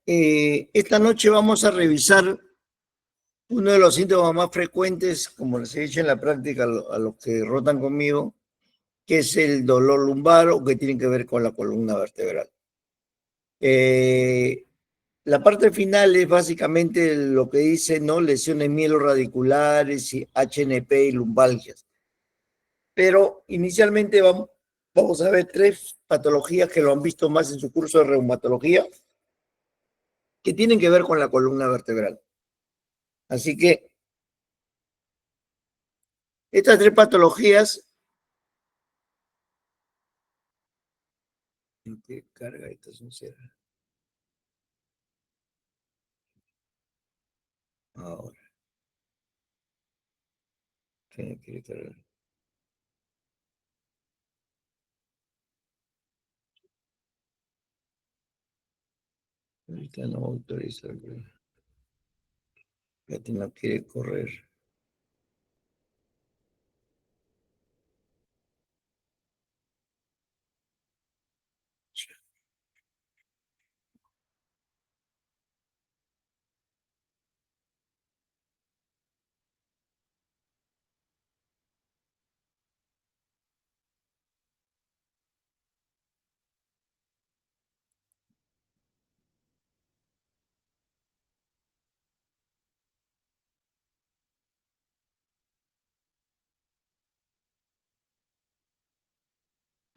Esta noche vamos a revisar uno de los síntomas más frecuentes, como les he dicho en la práctica a los que rotan conmigo, que es el dolor lumbar o que tiene que ver con la columna vertebral. La parte final es básicamente lo que dice, ¿no? Lesiones mielorradiculares, y HNP y lumbalgias. Pero inicialmente vamos a ver tres patologías que lo han visto más en su curso de reumatología, que tienen que ver con la columna vertebral. Así que estas tres patologías... ¿En qué carga esta sincera? Ahora, ¿qué quiere cargar? Ahorita no autoriza, ya no quiere correr.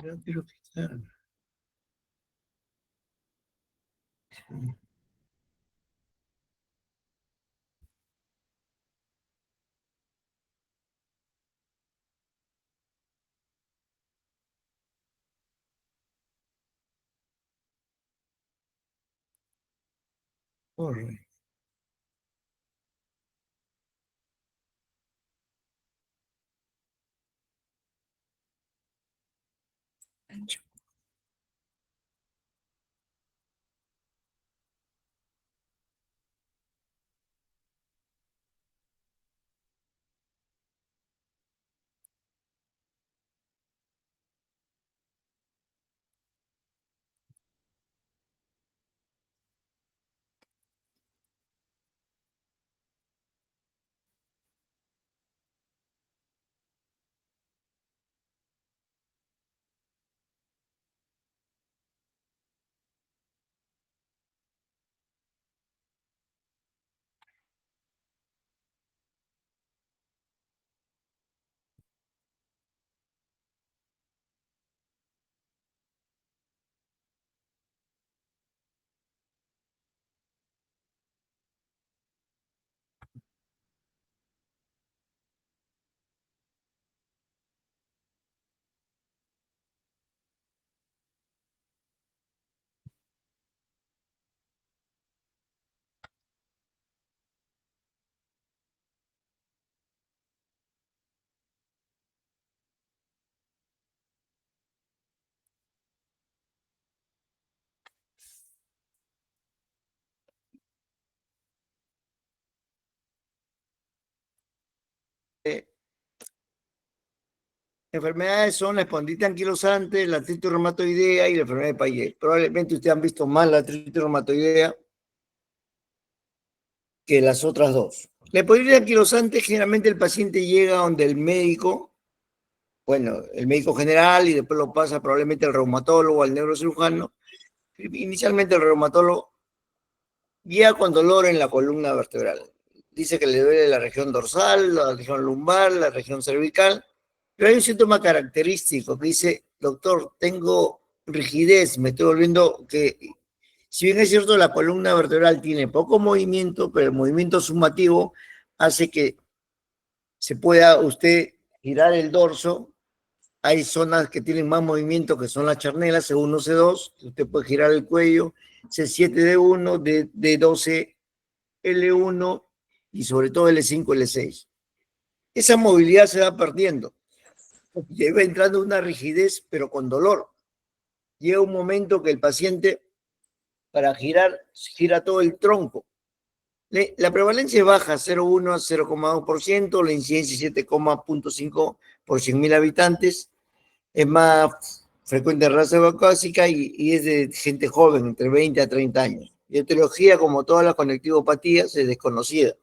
Ya quiero quitar. Corre. Enfermedades son la espondilitis anquilosante, la artritis reumatoidea y la enfermedad de Payet. Probablemente ustedes han visto más la artritis reumatoidea que las otras dos. La espondilitis anquilosante, generalmente el paciente llega donde el médico, bueno, el médico general, y después lo pasa probablemente al reumatólogo, al neurocirujano. Inicialmente el reumatólogo guía con dolor en la columna vertebral. Dice que le duele la región dorsal, la región lumbar, la región cervical, pero hay un síntoma característico que dice, doctor, tengo rigidez, me estoy volviendo que, si bien es cierto, la columna vertebral tiene poco movimiento, pero el movimiento sumativo hace que se pueda usted girar el dorso. Hay zonas que tienen más movimiento, que son las charnelas, C1, C2, usted puede girar el cuello, C7, D1, D12, L1 y sobre todo L5, L6. Esa movilidad se va perdiendo. Lleva entrando una rigidez, pero con dolor. Llega un momento que el paciente, para girar, gira todo el tronco. La prevalencia es baja, 0,1 a 0,2%, la incidencia 7,5 por 100.000 habitantes. Es más frecuente en raza caucásica y es de gente joven, entre 20 a 30 años. La etiología, como todas las conectivopatías, es desconocida.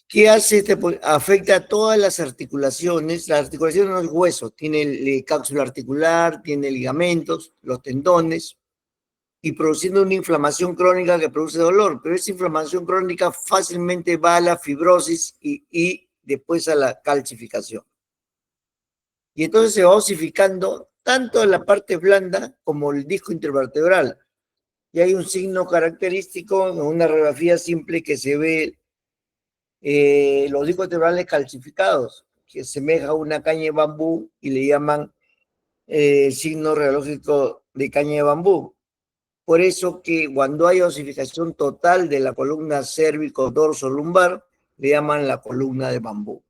¿Qué hace este? Afecta a todas las articulaciones. Las articulaciones no es hueso, tiene cápsula articular, tiene ligamentos, los tendones, y produciendo una inflamación crónica que produce dolor. Pero esa inflamación crónica fácilmente va a la fibrosis y después a la calcificación. Y entonces se va osificando tanto la parte blanda como el disco intervertebral. Y hay un signo característico en una radiografía simple que se ve los discos vertebrales calcificados, que semeja a una caña de bambú y le llaman signo radiológico de caña de bambú. Por eso que cuando hay osificación total de la columna cérvico-dorso-lumbar, le llaman la columna de bambú.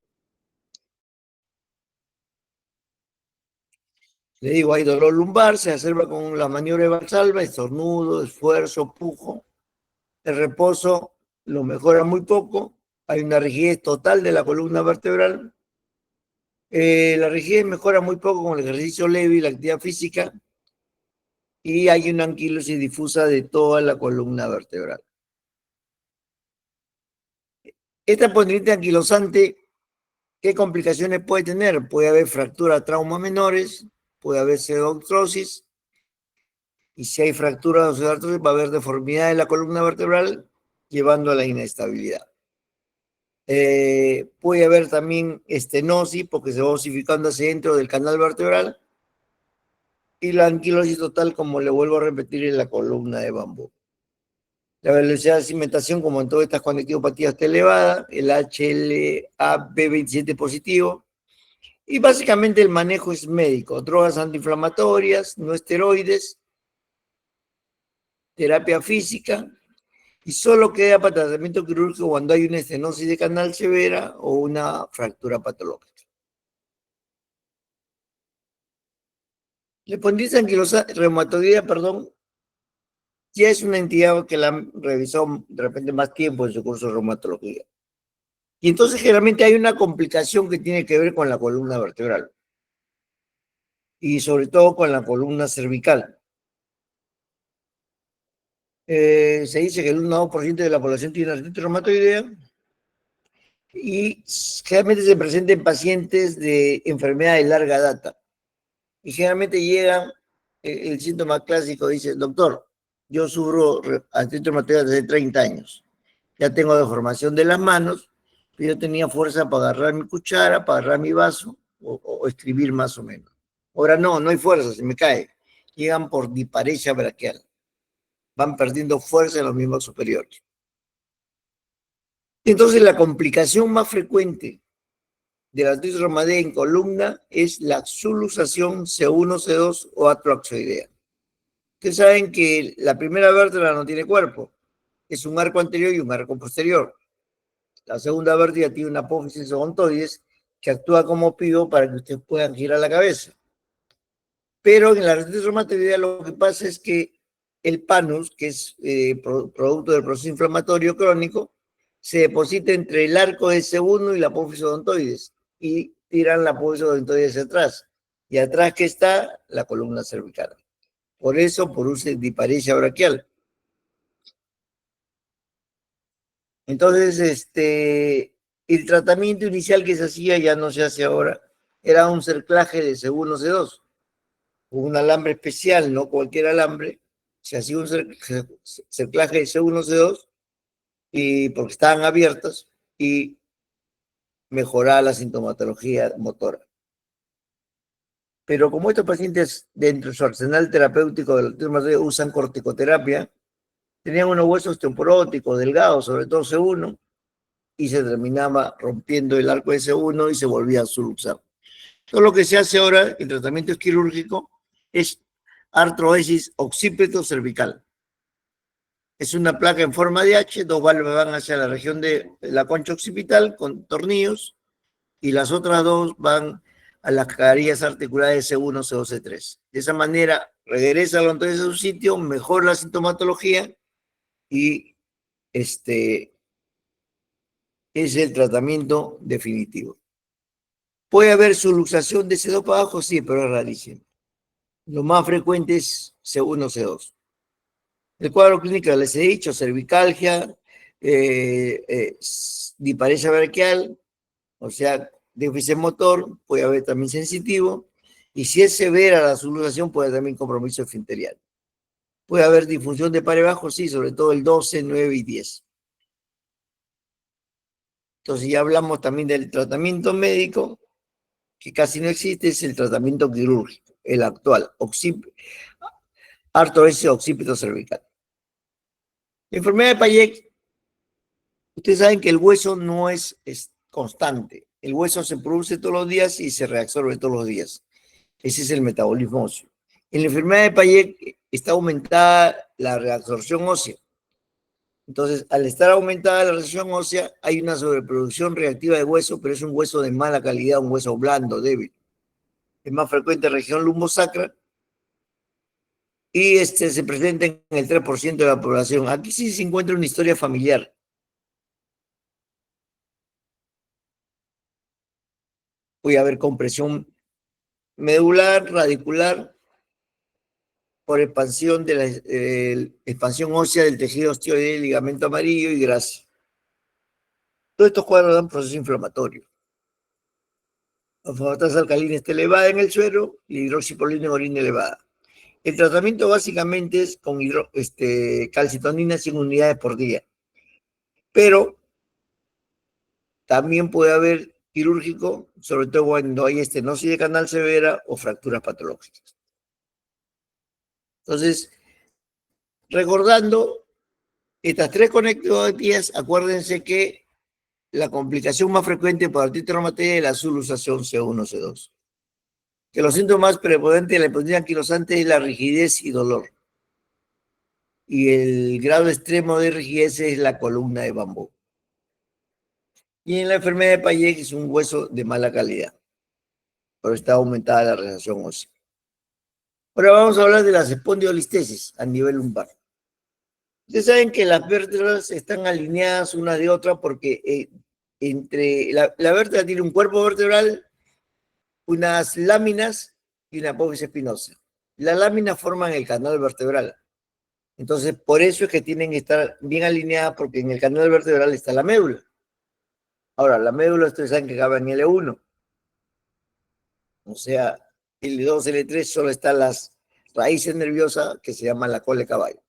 Le digo, hay dolor lumbar, se observa con la maniobra de Valsalva, estornudo, esfuerzo, pujo. El reposo lo mejora muy poco. Hay una rigidez total de la columna vertebral. La rigidez mejora muy poco con el ejercicio leve y la actividad física. Y hay una anquilosis difusa de toda la columna vertebral. Esta espondilitis anquilosante, ¿qué complicaciones puede tener? Puede haber fractura, traumas menores, puede haber pseudoartrosis, y si hay fractura o pseudoartrosis va a haber deformidad de la columna vertebral, llevando a la inestabilidad. Puede haber también estenosis, porque se va osificando hacia dentro del canal vertebral, y la anquilosis total, como le vuelvo a repetir, en la columna de bambú. La velocidad de cimentación, como en todas estas conectivopatías, está elevada, el HLA-B27 positivo, y básicamente el manejo es médico: drogas antiinflamatorias, no esteroides, terapia física, y solo queda para tratamiento quirúrgico cuando hay una estenosis de canal severa o una fractura patológica. La espondilitis anquilosante reumatoidea, ya es una entidad que la han revisado de repente más tiempo en su curso de reumatología. Y entonces generalmente hay una complicación que tiene que ver con la columna vertebral y sobre todo con la columna cervical. Se dice que el 1 o 2% de la población tiene artritis reumatoidea y generalmente se presenta en pacientes de enfermedad de larga data. Y generalmente llega el síntoma clásico, dice: doctor, yo sufro artritis reumatoidea desde 30 años. Ya tengo deformación de las manos, pero yo tenía fuerza para agarrar mi cuchara, para agarrar mi vaso o escribir más o menos. Ahora no hay fuerza, se me cae. Llegan por disparesia braquial. Van perdiendo fuerza en los miembros superiores. Entonces la complicación más frecuente de la artritis reumatoidea en columna es la subluxación C1, C2 o atroaxoidea. Ustedes saben que la primera vértebra no tiene cuerpo, es un arco anterior y un arco posterior. La segunda vértebra tiene una apófisis odontoides que actúa como pivot para que ustedes puedan girar la cabeza. Pero en la artritis reumatoidea lo que pasa es que el panus, que es producto del proceso inflamatorio crónico, se deposita entre el arco de C1 y la apófisis odontoides y tiran la apófisis odontoides hacia atrás. Y atrás que está la columna cervical. Por eso, por uso de disparesia braquial. Entonces, el tratamiento inicial que se hacía, ya no se hace ahora, era un cerclaje de C1, C2, un alambre especial, no cualquier alambre. Se hacía un cerclaje de C1, C2, y porque estaban abiertas, y mejoraba la sintomatología motora. Pero como estos pacientes, dentro de su arsenal terapéutico de la usan corticoterapia, tenían unos huesos osteoporóticos delgados, sobre todo C1, y se terminaba rompiendo el arco de C1 y se volvía a subluxar. Todo lo que se hace ahora, el tratamiento quirúrgico, es artrodesis occipito cervical. Es una placa en forma de H, dos válvulas van hacia la región de la concha occipital con tornillos, y las otras dos van a las carillas articulares C1, C2, C3. De esa manera regresa la odontoides a su sitio, mejora la sintomatología y es el tratamiento definitivo. ¿Puede haber subluxación de C2 para abajo? Sí, pero es rarísimo. Lo más frecuente es C1, C2. El cuadro clínico les he dicho, cervicalgia, disparesia braquial, o sea, déficit motor, puede haber también sensitivo, y si es severa la subluxación, puede haber también compromiso esfinterial. Puede haber disfunción de pares bajos, sí, sobre todo el 12, 9 y 10. Entonces ya hablamos también del tratamiento médico, que casi no existe, es el tratamiento quirúrgico, el actual, artrosis occipito cervical. La enfermedad de Payet, ustedes saben que el hueso no es constante. El hueso se produce todos los días y se reabsorbe todos los días. Ese es el metabolismo óseo. En la enfermedad de Payet está aumentada la reabsorción ósea. Entonces, al estar aumentada la reabsorción ósea, hay una sobreproducción reactiva de hueso, pero es un hueso de mala calidad, un hueso blando, débil. Es más frecuente en la región lumbosacra y se presenta en el 3% de la población. Aquí sí se encuentra una historia familiar. Puede haber compresión medular, radicular, por expansión de la expansión ósea del tejido osteoide, ligamento amarillo y grasa. Todos estos cuadros dan proceso inflamatorio. La fosfatasa alcalina está elevada en el suero y la hidroxipolina en orina elevada. El tratamiento básicamente es con calcitonina 100 unidades por día. Pero también puede haber quirúrgico, sobre todo cuando hay estenosis de canal severa o fracturas patológicas. Entonces, recordando estas tres conectividades, acuérdense que la complicación más frecuente por artritis reumatoide es la subluxación C1, C2. Que los síntomas preponentes de la hipotensión anquilosante es la rigidez y dolor. Y el grado extremo de rigidez es la columna de bambú. Y en la enfermedad de Payet es un hueso de mala calidad, pero está aumentada la reacción ósea. Ahora vamos a hablar de las espondilolistesis a nivel lumbar. Ustedes saben que las vértebras están alineadas una de otra porque entre la vértebra tiene un cuerpo vertebral, unas láminas y una apófisis espinosa. Las láminas forman el canal vertebral. Entonces, por eso es que tienen que estar bien alineadas porque en el canal vertebral está la médula. Ahora, la médula ustedes saben que acaba en L1. O sea, L2, L3 solo están las raíces nerviosas que se llaman la cola de caballo.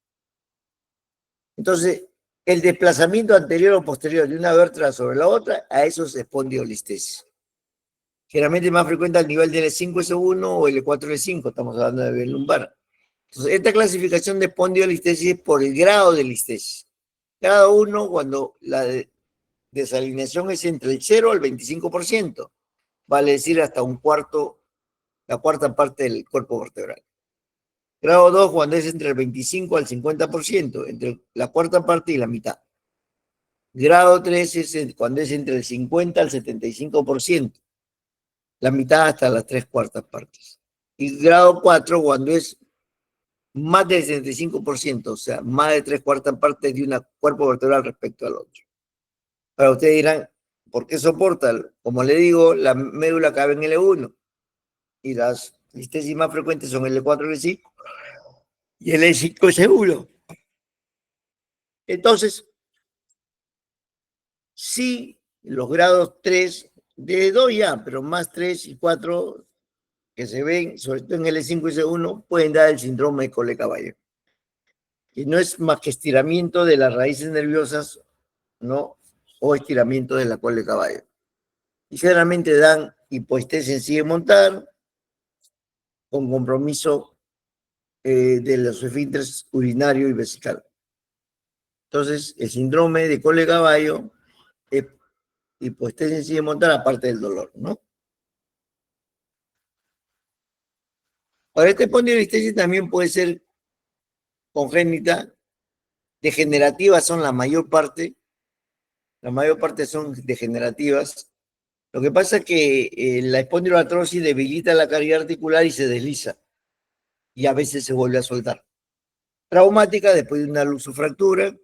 Entonces, el desplazamiento anterior o posterior de una vértebra sobre la otra, a eso es espondilolistesis. Generalmente es más frecuente al nivel del L5-S1 o L4-L5, estamos hablando de nivel lumbar. Entonces, esta clasificación de espondilolistesis es por el grado de listesis. Grado 1, cuando la desalineación es entre el 0 al 25%, vale decir hasta un cuarto, la cuarta parte del cuerpo vertebral. Grado 2, cuando es entre el 25 al 50%, entre la cuarta parte y la mitad. Grado 3 es cuando es entre el 50 al 75%, la mitad hasta las 3/4 partes. Y grado 4, cuando es más del 75%, o sea, más de 3/4 partes de un cuerpo vertebral respecto al otro. Ahora ustedes dirán, ¿por qué soporta? Como le digo, la médula cabe en L1 y las listesis más frecuentes son L4, L5 y L5 seguro. Entonces, sí, los grados 3, de 2 ya, pero más 3 y 4 que se ven, sobre todo en L5 y C1, pueden dar el síndrome de Colle-Caballo, que no es más que estiramiento de las raíces nerviosas, ¿no? O estiramiento de la cola de caballo. Y generalmente dan hipoestesia en sí de montar, con compromiso de los esfínteres urinario y vesical. Entonces, el síndrome de cola de caballo es hipoestesia en sí de montar, aparte del dolor, ¿no? Ahora, esta espondilolistesis también puede ser congénita, degenerativas son la mayor parte son degenerativas. Lo que pasa es que la espondiloartrosis debilita la cavidad articular y se desliza, y a veces se vuelve a soltar. Traumática después de una luxofractura,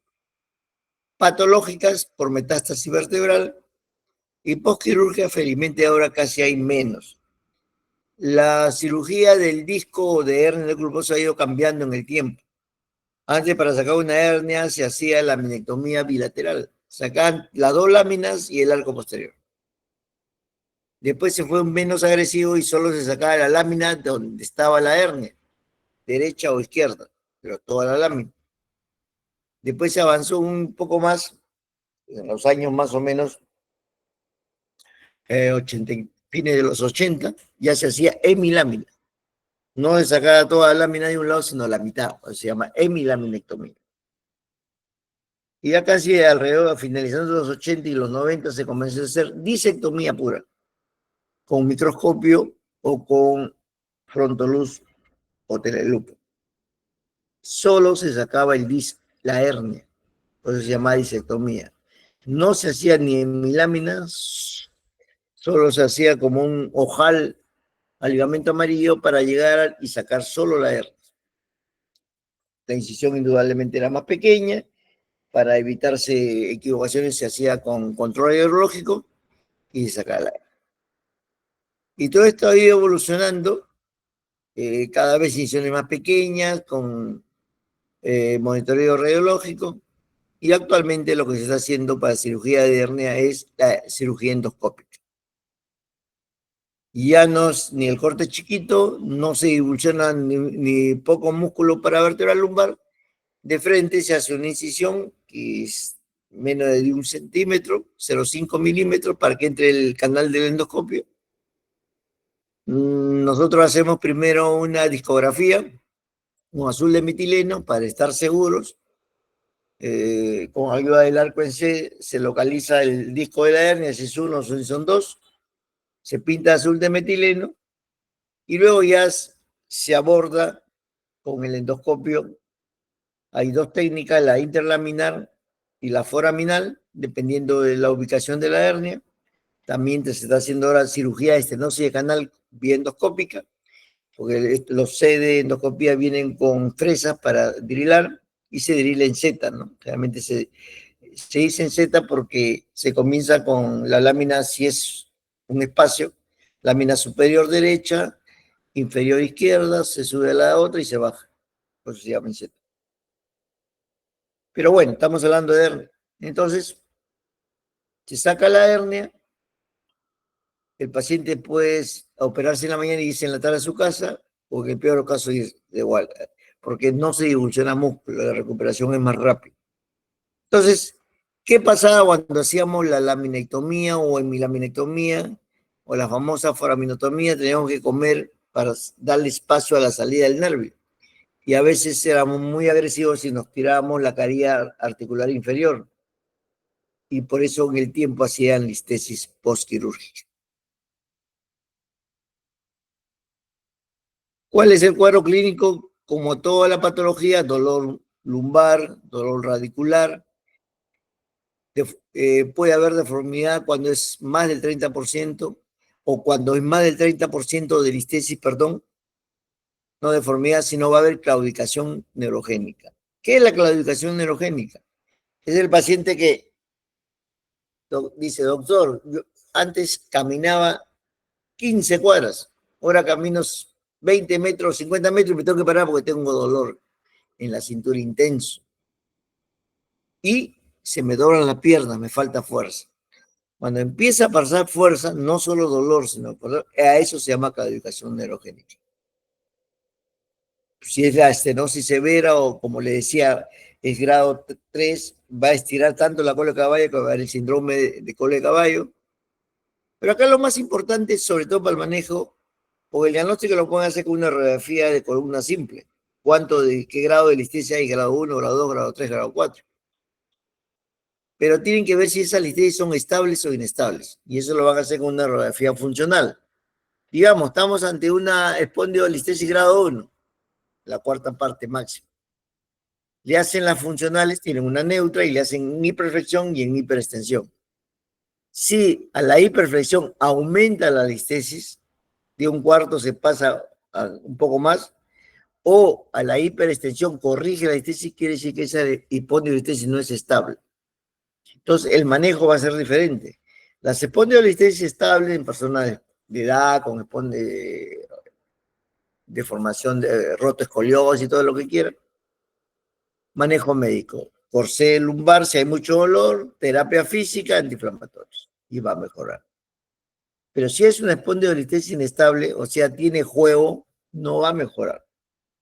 patológicas por metástasis vertebral, y postquirúrgica felizmente ahora casi hay menos. La cirugía del disco o de hernia del glúteo ha ido cambiando en el tiempo. Antes, para sacar una hernia, se hacía la laminectomía bilateral. Sacaban las dos láminas y el arco posterior. Después se fue menos agresivo y solo se sacaba la lámina donde estaba la hernia, derecha o izquierda, pero toda la lámina. Después se avanzó un poco más, en los años más o menos 80, fines de los 80, ya se hacía hemilámina. No se sacaba toda la lámina de un lado, sino la mitad. Se llama hemilaminectomía. Y ya casi alrededor, finalizando los 80 y los 90, se comenzó a hacer disectomía pura, con microscopio o con frontoluz o telelupa. Solo se sacaba el disc, la hernia, por eso se llama disectomía. No se hacía ni hemiláminas, solo se hacía como un ojal al ligamento amarillo para llegar y sacar solo la hernia. La incisión indudablemente era más pequeña, para evitarse equivocaciones se hacía con control hidrológico y se sacaba la hernia. Y todo esto ha ido evolucionando, cada vez incisiones más pequeñas, con monitoreo radiológico, y actualmente lo que se está haciendo para cirugía de hernia es la cirugía endoscópica. Y ya no es ni el corte chiquito, no se divulsiona ni poco músculo para vértebra lumbar. De frente se hace una incisión que es menos de 1 centímetro, 0,5 milímetros, para que entre el canal del endoscopio. Nosotros hacemos primero una discografía, un azul de metileno, para estar seguros. Con ayuda del arco en C se localiza el disco de la hernia, si es uno, si son dos, se pinta azul de metileno y luego ya se aborda con el endoscopio. Hay dos técnicas, la interlaminar y la foraminal, dependiendo de la ubicación de la hernia. También se está haciendo ahora cirugía de estenosis de canal vía endoscópica, porque los C de endoscopía vienen con fresas para drilar y se drila en Z, ¿no? Realmente se dice en Z porque se comienza con la lámina, si es un espacio, lámina superior derecha, inferior izquierda, se sube a la otra y se baja. Por eso se llama en Z. Pero bueno, estamos hablando de hernia. Entonces, se saca la hernia, el paciente puede operarse en la mañana y irse en la tarde a su casa, o en el peor caso ir de igual, porque no se divulsiona músculo, la recuperación es más rápida. Entonces, ¿qué pasaba cuando hacíamos la laminectomía o hemilaminectomía o la famosa foraminotomía? Teníamos que comer para darle espacio a la salida del nervio. Y a veces éramos muy agresivos y nos tirábamos la caría articular inferior. Y por eso en el tiempo hacían listesis postquirúrgica. ¿Cuál es el cuadro clínico? Como toda la patología, dolor lumbar, dolor radicular. Puede haber deformidad cuando es más del 30% o cuando es más del 30% de listesis, perdón, no deformidad, sino va a haber claudicación neurogénica. ¿Qué es la claudicación neurogénica? Es el paciente que dice, doctor, yo antes caminaba 15 cuadras, ahora camino 20 metros, 50 metros y me tengo que parar porque tengo dolor en la cintura intenso. Y se me doblan las piernas, me falta fuerza. Cuando empieza a pasar fuerza, no solo dolor, sino a eso se llama claudicación neurogénica. Si es la estenosis severa o, como le decía, es grado 3, va a estirar tanto la cola de caballo que va a haber el síndrome de cola de caballo. Pero acá lo más importante, sobre todo para el manejo, porque el diagnóstico lo pueden hacer con una radiografía de columna simple. ¿Qué grado de listesia hay? Grado 1, grado 2, grado 3, grado 4. Pero tienen que ver si esas listesias son estables o inestables. Y eso lo van a hacer con una radiografía funcional. Digamos, estamos ante una espondilolistesis grado 1, la cuarta parte máxima. Le hacen las funcionales, tienen una neutra y le hacen en hiperflexión y en hiperextensión. Si a la hiperflexión aumenta la listesis, de un cuarto se pasa a un poco más, o a la hiperextensión corrige la listesis, quiere decir que esa espondilolistesis no es estable. Entonces, el manejo va a ser diferente. La espondilolistesis estable en personas de edad, con deformación de rotoescoliosis y todo lo que quieran, Manejo médico. Corsé lumbar, si hay mucho dolor, terapia física, antiinflamatorios. Y va a mejorar. Pero si es una espondilolistesis inestable, o sea, tiene juego, no va a mejorar.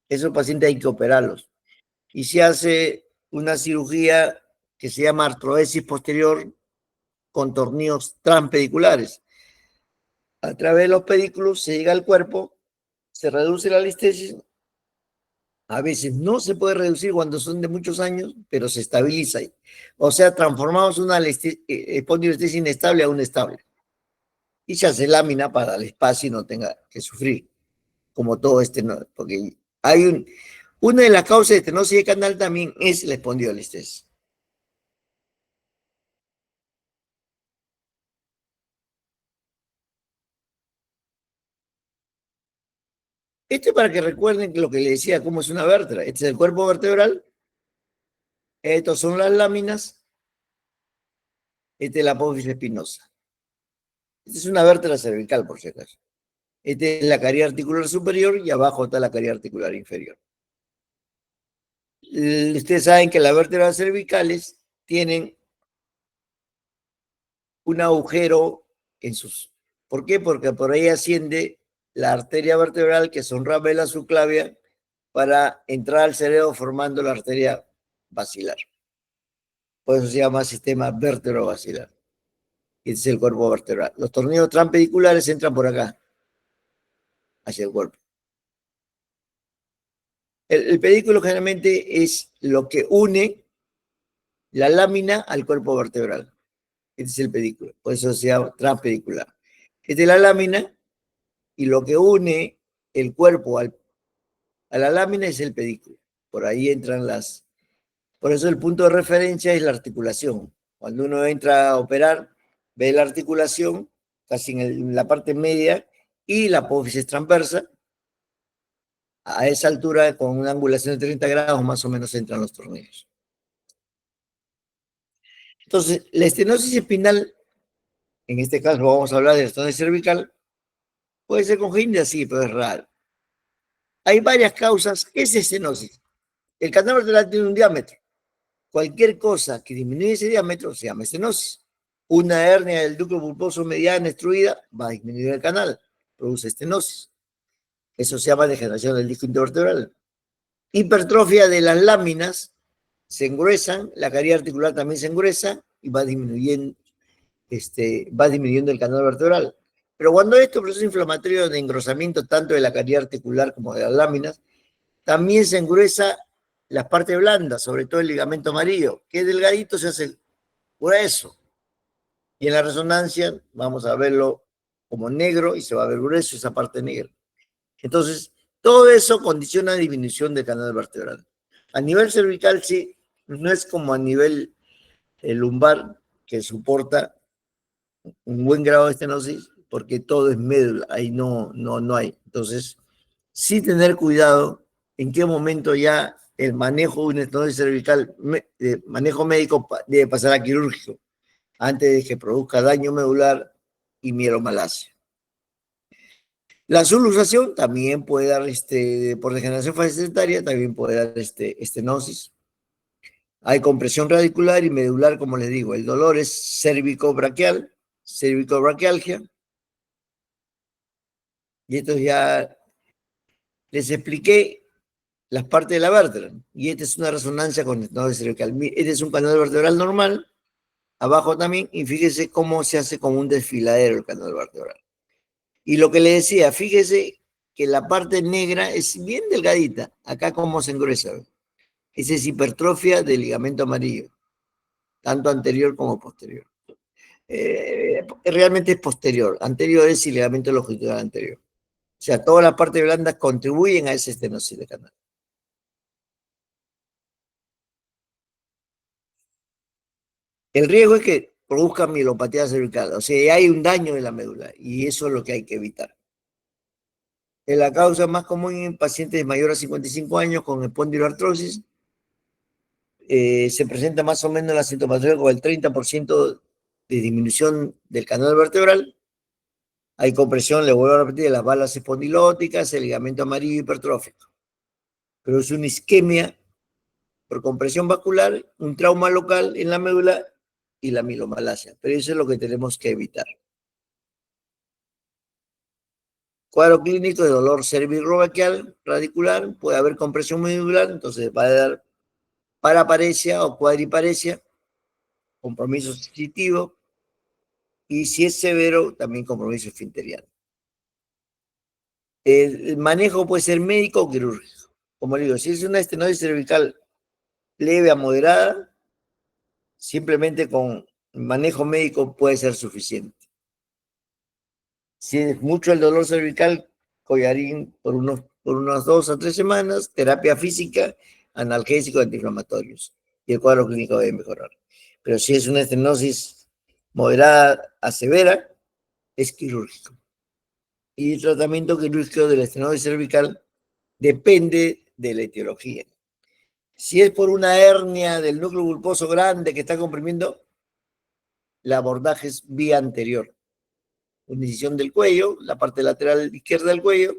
Esos pacientes hay que operarlos. Y se hace una cirugía que se llama artrodesis posterior con tornillos transpediculares. A través de los pedículos se llega al cuerpo, se reduce la listesis. A veces no se puede reducir cuando son de muchos años, pero se estabiliza. O sea, transformamos una espondilolistesis inestable a una estable. Y se hace lámina para el espacio y no tenga que sufrir, como todo este, porque una de las causas de estenosis de canal también es la espondilolistesis. Esto es para que recuerden lo que le decía, cómo es una vértebra. Este es el cuerpo vertebral, estos son las láminas, esta es la apófisis espinosa. Esta es una vértebra cervical, por si acaso. Esta es la caries articular superior y abajo está la caries articular inferior. Ustedes saben que las vértebras cervicales tienen un agujero en sus... ¿Por qué? Porque por ahí asciende la arteria vertebral, que son ramela subclavia, para entrar al cerebro formando la arteria basilar. Por eso se llama sistema vértebro-basilar. Este es el cuerpo vertebral. Los tornillos transpediculares entran por acá, hacia el cuerpo. El pedículo generalmente es lo que une la lámina al cuerpo vertebral. Este es el pedículo, por eso se llama transpedicular. Esta es la lámina y lo que une el cuerpo a la lámina es el pedículo. Por ahí entran las... Por eso el punto de referencia es la articulación. Cuando uno entra a operar, ve la articulación casi en la parte media y la apófisis transversa. A esa altura, con una angulación de 30 grados, más o menos entran los tornillos. Entonces, la estenosis espinal, en este caso vamos a hablar de la estenosis cervical, puede ser congénita, sí, pero es raro. Hay varias causas. ¿Qué es estenosis? El canal vertebral tiene un diámetro. Cualquier cosa que disminuye ese diámetro se llama estenosis. Una hernia del ducto pulposo mediana destruida va a disminuir el canal, produce estenosis. Eso se llama degeneración del disco intervertebral. Hipertrofia de las láminas, se engruesan, la caries articular también se engruesa y va disminuyendo el canal vertebral. Pero cuando este proceso inflamatorio de engrosamiento tanto de la caries articular como de las láminas, también se engruesa las partes blandas, sobre todo el ligamento amarillo, que es delgadito, se hace grueso. Y en la resonancia vamos a verlo como negro y se va a ver grueso esa parte negra. Entonces, todo eso condiciona la disminución del canal vertebral. A nivel cervical, sí, no es como a nivel lumbar, que soporta un buen grado de estenosis, porque todo es médula, ahí no hay. Entonces, sí tener cuidado en qué momento ya el manejo de una estenosis cervical, manejo médico debe pasar a quirúrgico, antes de que produzca daño medular y mielomalacia. La subluxación también puede dar, por degeneración fasciculataria, también puede dar estenosis. Hay compresión radicular y medular, como les digo. El dolor es cervicobraquial, cervicobraquialgia. Y esto ya les expliqué las partes de la vértebra. Y esta es una resonancia con estenosis cervical. Este es un canal vertebral normal. Abajo también, y fíjese cómo se hace como un desfiladero el canal vertebral. Y lo que le decía, fíjese que la parte negra es bien delgadita. Acá como se engruesa. Esa es hipertrofia del ligamento amarillo, tanto anterior como posterior. Realmente es posterior. Anterior es el ligamento longitudinal anterior. O sea, todas las partes blandas contribuyen a esa estenosis de canal. El riesgo es que produzca mielopatía cervical. O sea, hay un daño de la médula y eso es lo que hay que evitar. Es la causa más común en pacientes mayores a 55 años con espondiloartrosis. Se presenta más o menos la sintomatología con el 30% de disminución del canal vertebral. Hay compresión, le vuelvo a repetir, de las balas espondilóticas, el ligamento amarillo hipertrófico. Pero es una isquemia por compresión vascular, un trauma local en la médula y la mielomalacia. Pero eso es lo que tenemos que evitar. Cuadro clínico de dolor cervicobraquial radicular, puede haber compresión medular, entonces va a dar paraparesia o cuadriparesia, compromiso sensitivo, y si es severo, también compromiso esfinteriano. El manejo puede ser médico o quirúrgico. Como le digo, si es una estenosis cervical leve a moderada, simplemente con manejo médico puede ser suficiente. Si es mucho el dolor cervical, collarín por unas 2 a 3 semanas, terapia física, analgésicos, antiinflamatorios. Y el cuadro clínico debe mejorar. Pero si es una estenosis moderada a severa, es quirúrgico. Y el tratamiento quirúrgico de la estenosis cervical depende de la etiología. Si es por una hernia del núcleo pulposo grande que está comprimiendo, el abordaje es vía anterior. Una incisión del cuello, la parte lateral izquierda del cuello,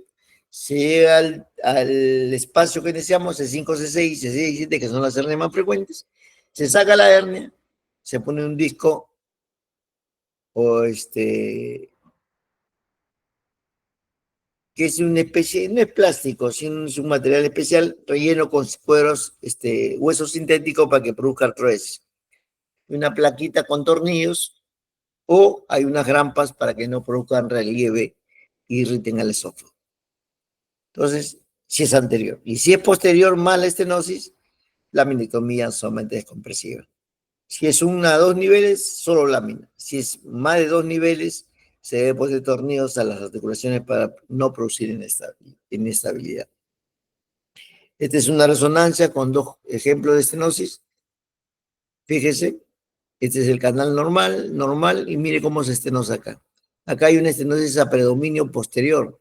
se llega al espacio que deseamos, C5, C6, C6, C7, que son las hernias más frecuentes, se saca la hernia, se pone un disco o que es una especie, no es plástico, sino es un material especial relleno con cueros, huesos sintéticos para que produzca artrosis. Una plaquita con tornillos o hay unas grampas para que no produzcan relieve y irriten al esófago. Entonces, si es anterior. Y si es posterior, más la estenosis, la laminectomía solamente es compresiva. Si es 1 a 2 niveles, solo lámina. Si es más de 2 niveles, se debe poner tornillos a las articulaciones para no producir inestabilidad. Esta es una resonancia con 2 ejemplos de estenosis. Fíjese, este es el canal normal, y mire cómo se estenosa acá. Acá hay una estenosis a predominio posterior.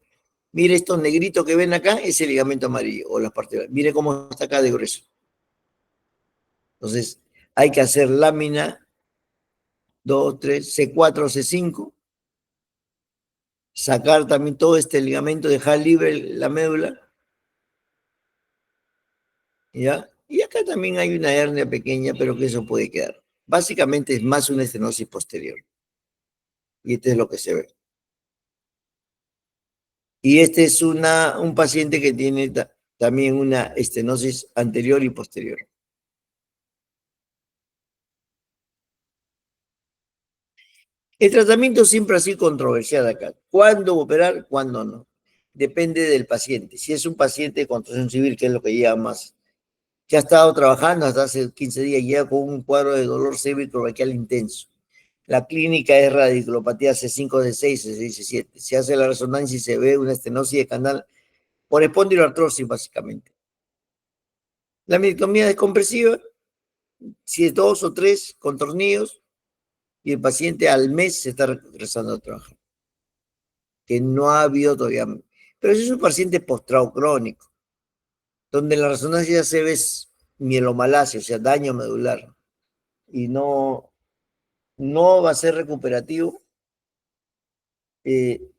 Mire estos negritos que ven acá, es el ligamento amarillo o las partes. Mire cómo está acá de grueso. Entonces, hay que hacer lámina 2, 3, C4, C5. Sacar también todo este ligamento, dejar libre la médula. ¿Ya? Y acá también hay una hernia pequeña, pero que eso puede quedar. Básicamente es más una estenosis posterior. Y este es lo que se ve. Y este es un paciente que tiene también una estenosis anterior y posterior. El tratamiento siempre ha sido controversial acá. ¿Cuándo operar? ¿Cuándo no? Depende del paciente. Si es un paciente de construcción civil, que es lo que lleva más, que ha estado trabajando hasta hace 15 días, llega con un cuadro de dolor cervicobraquial intenso. La clínica es radiculopatía C5, C6, C6, C7. Se hace la resonancia y se ve una estenosis de canal por espondiloartrosis, básicamente. La miectomía descompresiva, si es 2 o 3 con tornillos, y el paciente al mes se está regresando a trabajar. Que no ha habido todavía. Pero si es un paciente postrado crónico, donde la resonancia se ve mielomalacia, o sea, daño medular, y no va a ser recuperativo,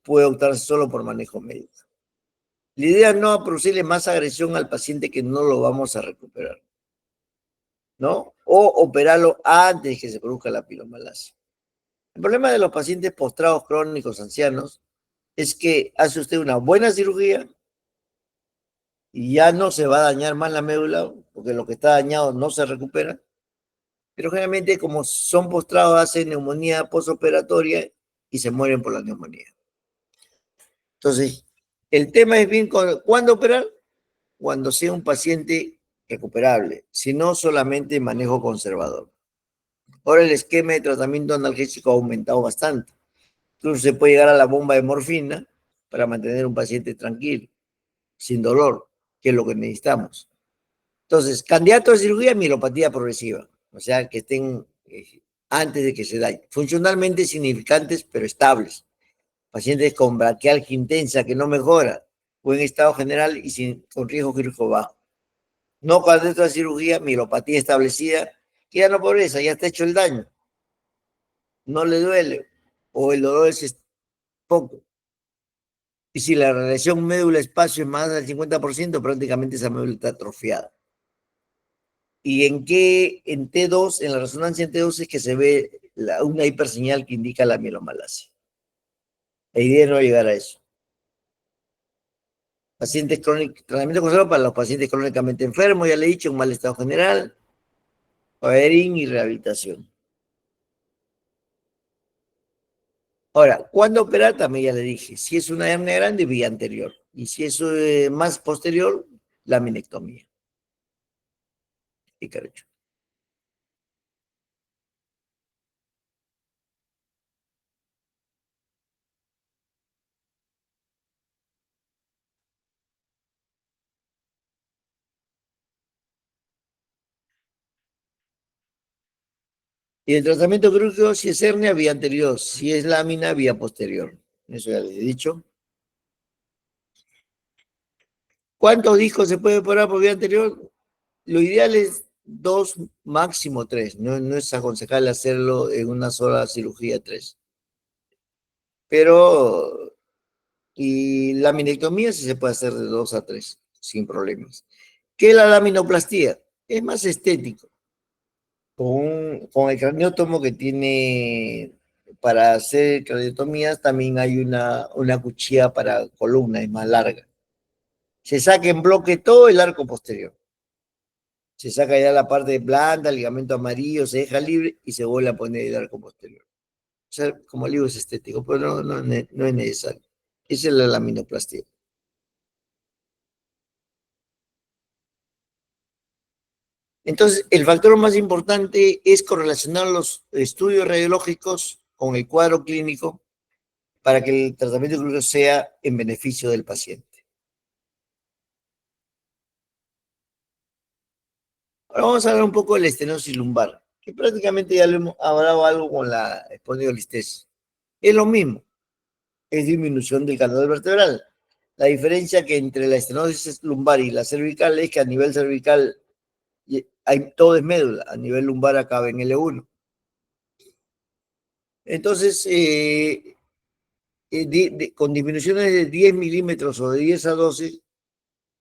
puede optarse solo por manejo médico. La idea es no producirle más agresión al paciente que no lo vamos a recuperar, ¿no? O operarlo antes de que se produzca la pilomalacia. El problema de los pacientes postrados crónicos ancianos es que hace usted una buena cirugía y ya no se va a dañar más la médula, porque lo que está dañado no se recupera, pero generalmente como son postrados hacen neumonía postoperatoria y se mueren por la neumonía. Entonces, el tema es bien, ¿cuándo operar? Cuando sea un paciente recuperable, si no solamente manejo conservador. Ahora el esquema de tratamiento analgésico ha aumentado bastante. Incluso se puede llegar a la bomba de morfina para mantener un paciente tranquilo, sin dolor, que es lo que necesitamos. Entonces, candidato a cirugía, mielopatía progresiva, o sea, que estén antes de que se dañe. Funcionalmente significantes, pero estables. Pacientes con braquialgia intensa que no mejora, buen estado general y con riesgo quirúrgico bajo. No candidato a cirugía, mielopatía establecida, que ya no progresa, ya está hecho el daño. No le duele, o el dolor es poco. Y si la relación médula-espacio es más del 50%, prácticamente esa médula está atrofiada. ¿Y en qué? En T2, en la resonancia en T2 es que se ve una hiperseñal que indica la mielomalacia. La idea es no llegar a eso. Pacientes crónicos, tratamiento conservador para los pacientes crónicamente enfermos, ya le he dicho, un mal estado general, Pavering y rehabilitación. Ahora, ¿cuándo operar? También ya le dije. Si es una hernia grande, vía anterior. Y si es más posterior, laminectomía. Y carecho. Y el tratamiento quirúrgico, si es hernia, vía anterior. Si es lámina, vía posterior. Eso ya les he dicho. ¿Cuántos discos se puede operar por vía anterior? Lo ideal es 2, máximo 3. No, no es aconsejable hacerlo en una sola cirugía 3. Pero, y la laminectomía sí se puede hacer de 2 a 3, sin problemas. ¿Qué es la laminoplastia? Es más estético. Con el craniotomo que tiene para hacer craniotomías, también hay una cuchilla para columna, es más larga. Se saca en bloque todo el arco posterior. Se saca ya la parte blanda, el ligamento amarillo, se deja libre y se vuelve a poner el arco posterior. O sea, como digo, es estético, pero no es necesario. Esa es la laminoplastia. Entonces, el factor más importante es correlacionar los estudios radiológicos con el cuadro clínico para que el tratamiento quirúrgico sea en beneficio del paciente. Ahora vamos a hablar un poco de la estenosis lumbar, que prácticamente ya lo hemos hablado algo con la espondilolistesis. Es lo mismo, es disminución del canal vertebral. La diferencia que entre la estenosis lumbar y la cervical es que a nivel cervical todo es médula, a nivel lumbar acaba en L1. Entonces, con disminuciones de 10 milímetros o de 10 a 12,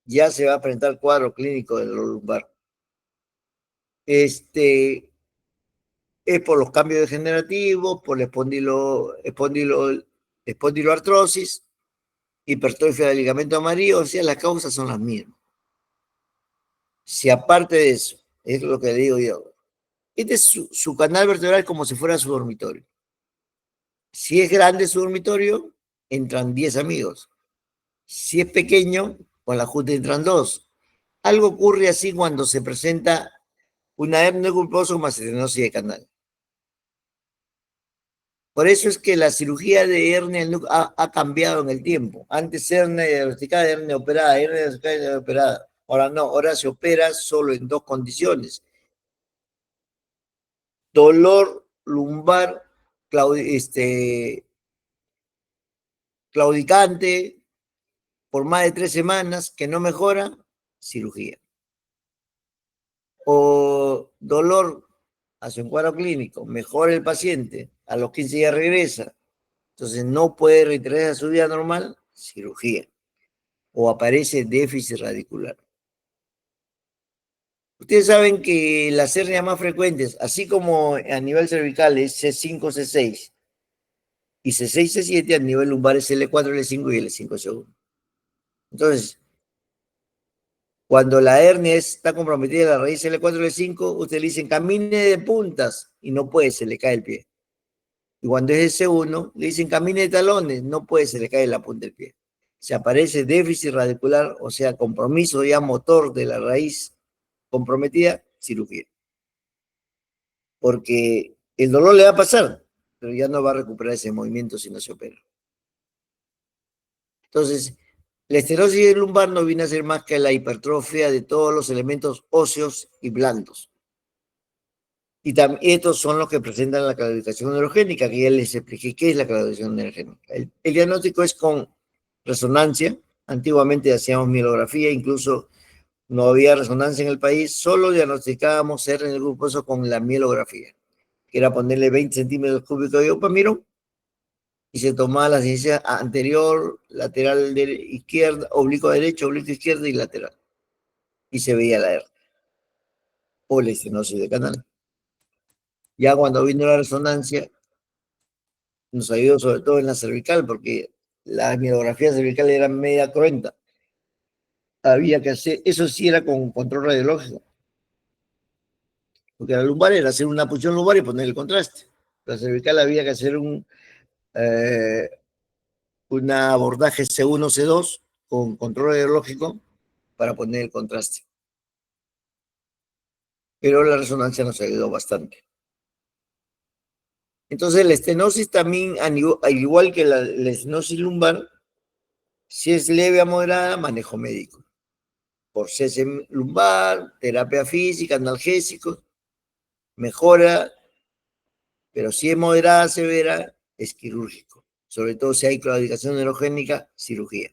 ya se va a presentar cuadro clínico de dolor lumbar. Es por los cambios degenerativos, por la espondiloartrosis, hipertrofia del ligamento amarillo, o sea, las causas son las mismas. Si aparte de eso, es lo que le digo yo, este es su canal vertebral como si fuera su dormitorio. Si es grande su dormitorio, entran 10 amigos. Si es pequeño, con la junta entran 2. Algo ocurre así cuando se presenta una hernia culposa o estenosis de canal. Por eso es que la cirugía de hernia ha cambiado en el tiempo. Antes hernia diagnosticada, hernia operada, hernia diagnosticada, hernia operada. Ahora no, ahora se opera solo en 2 condiciones. Dolor lumbar claudicante por más de 3 semanas que no mejora, cirugía. O dolor hacia un cuadro clínico, mejora el paciente, a los 15 días regresa, entonces no puede reiterar a su vida normal, cirugía. O aparece déficit radicular. Ustedes saben que las hernias más frecuentes, así como a nivel cervical es C5, C6, y C6, C7, a nivel lumbar es L4, L5 y L5, C1. Entonces, cuando la hernia está comprometida en la raíz L4, L5, ustedes le dicen camine de puntas y no puede, se le cae el pie. Y cuando es S1, le dicen camine de talones, no puede, se le cae la punta del pie. Se aparece déficit radicular, o sea, compromiso ya motor de la raíz comprometida, cirugía. Porque el dolor le va a pasar, pero ya no va a recuperar ese movimiento si no se opera. Entonces, la esterosis lumbar no viene a ser más que la hipertrofia de todos los elementos óseos y blandos. Y estos son los que presentan la claudicación neurogénica, que ya les expliqué qué es la claudicación neurogénica. El diagnóstico es con resonancia. Antiguamente hacíamos mielografía, incluso no había resonancia en el país, solo diagnosticábamos hernia del grupo óseo con la mielografía, que era ponerle 20 centímetros cúbicos de opamiro y se tomaba la ciencia anterior, lateral izquierda, oblicuo derecho, oblicuo izquierda y lateral. Y se veía la hernia. o la estenosis de canal. Ya cuando vino la resonancia, nos ayudó sobre todo en la cervical, porque la mielografía cervical era media cruenta. Había que hacer, eso sí era con control radiológico, porque la lumbar era hacer una punción lumbar y poner el contraste. La cervical había que hacer un abordaje C1, C2 con control radiológico para poner el contraste. Pero la resonancia nos ayudó bastante. Entonces, la estenosis también, al igual que la estenosis lumbar, si es leve a moderada, manejo médico. Por cese lumbar, terapia física, analgésicos, mejora, pero si es moderada, severa, es quirúrgico. Sobre todo si hay claudicación neurogénica, cirugía.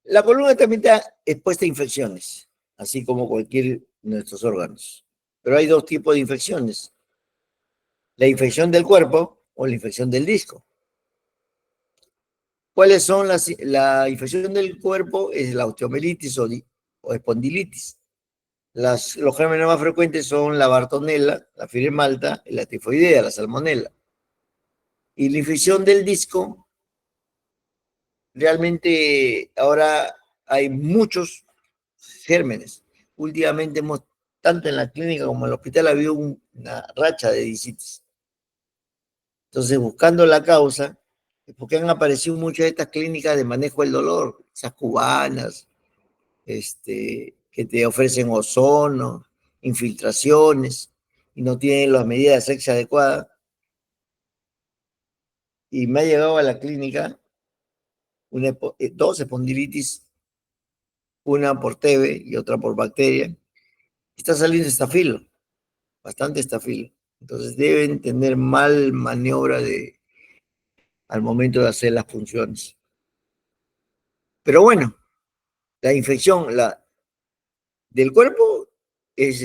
La columna también está expuesta a infecciones, así como cualquier de nuestros órganos. Pero hay dos tipos de infecciones: la infección del cuerpo o la infección del disco. ¿Cuáles son la infección del cuerpo? Es la osteomelitis o espondilitis. Los gérmenes más frecuentes son la bartonella, la fiebre malta, la tifoidea, la salmonella. Y la infección del disco, realmente ahora hay muchos gérmenes. Últimamente tanto en la clínica como en el hospital, ha habido una racha de discitis. Entonces, buscando la causa, porque han aparecido muchas de estas clínicas de manejo del dolor, esas cubanas, que te ofrecen ozono, infiltraciones, y no tienen las medidas de sexo adecuadas. Y me ha llegado a la clínica dos espondilitis, una por TB y otra por bacteria. Está saliendo estafilo, bastante estafilo. Entonces deben tener mal maniobra al momento de hacer las funciones. Pero bueno, la infección del cuerpo es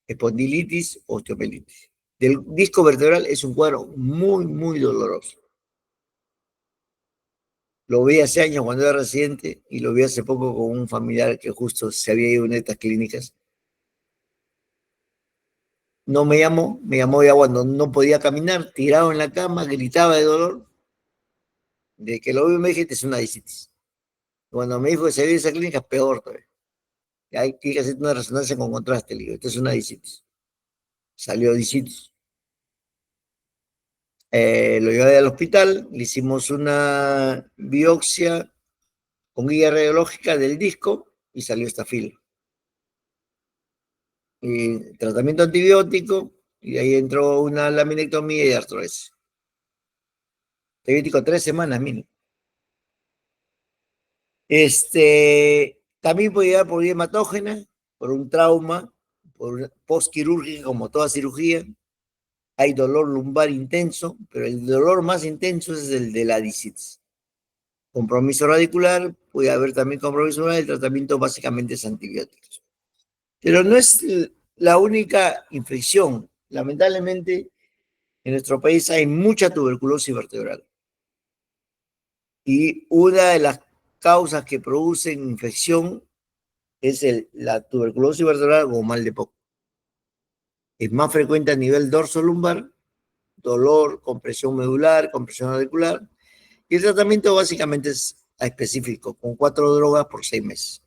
espondilitis, osteomelitis. Del disco vertebral es un cuadro muy, muy doloroso. Lo vi hace años cuando era residente y lo vi hace poco con un familiar que justo se había ido a una de estas clínicas. No me llamó ya cuando no podía caminar, tirado en la cama, gritaba de dolor. De que lo vi me dije, es una disitis. Cuando me dijo que se había ido a esa clínica, peor todavía. Hay que hacer una resonancia con contraste, le digo, esto es una disitis. Salió disitis. Lo llevé al hospital, le hicimos una biopsia con guía radiológica del disco y salió estafilo. Tratamiento antibiótico, y ahí entró una laminectomía y artrosis. Antibiótico 3 semanas mínimo. También puede llegar por vía hematógena, por un trauma, por postquirúrgica, como toda cirugía. Hay dolor lumbar intenso, pero el dolor más intenso es el de la disitis. Compromiso radicular, puede haber también compromiso radicular, el tratamiento básicamente es antibióticos. Pero no es la única infección. Lamentablemente, en nuestro país hay mucha tuberculosis vertebral. Y una de las causas que producen infección es la tuberculosis vertebral o mal de Poc. Es más frecuente a nivel dorso lumbar, dolor, compresión medular, compresión auricular. Y el tratamiento básicamente es específico, con 4 drogas por 6 meses.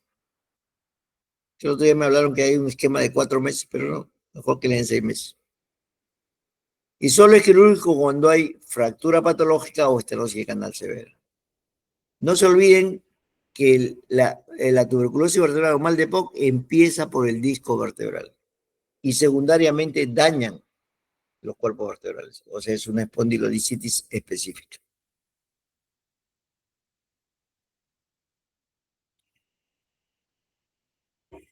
El otro día me hablaron que hay un esquema de 4 meses, pero no, mejor que le den 6 meses. Y solo es quirúrgico cuando hay fractura patológica o estenosis de canal severa. No se olviden que la tuberculosis vertebral o mal de Poc empieza por el disco vertebral y secundariamente dañan los cuerpos vertebrales. O sea, es una espondilodicitis específica.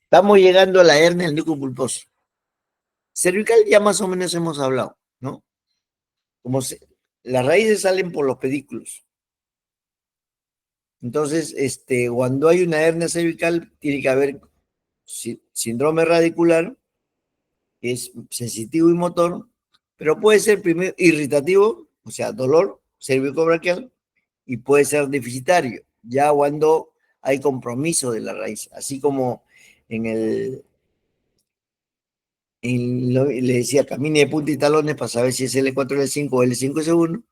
Estamos llegando a la hernia del núcleo pulposo. Cervical ya más o menos hemos hablado, ¿no? Las raíces salen por los pedículos. Entonces, cuando hay una hernia cervical, tiene que haber síndrome radicular, que es sensitivo y motor, pero puede ser primero irritativo, o sea, dolor, cervicobraquial y puede ser deficitario, ya cuando hay compromiso de la raíz, así como le decía, camine de punta y talones para saber si es L4, L5 o L5 S1.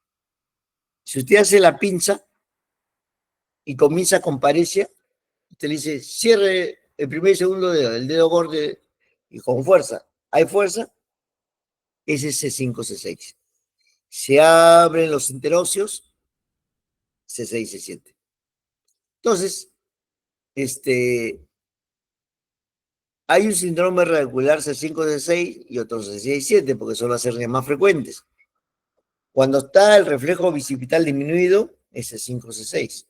Si usted hace la pinza y comienza con parecia, usted le dice, cierre el primer y segundo dedo, el dedo gordo y con fuerza. Hay fuerza, ese es C5, C6. Se abren los interóseos, C6, C7. Entonces, hay un síndrome radicular C5, C6 y otro C6, C7, porque son las hernias más frecuentes. Cuando está el reflejo bicipital disminuido, es C5, C6.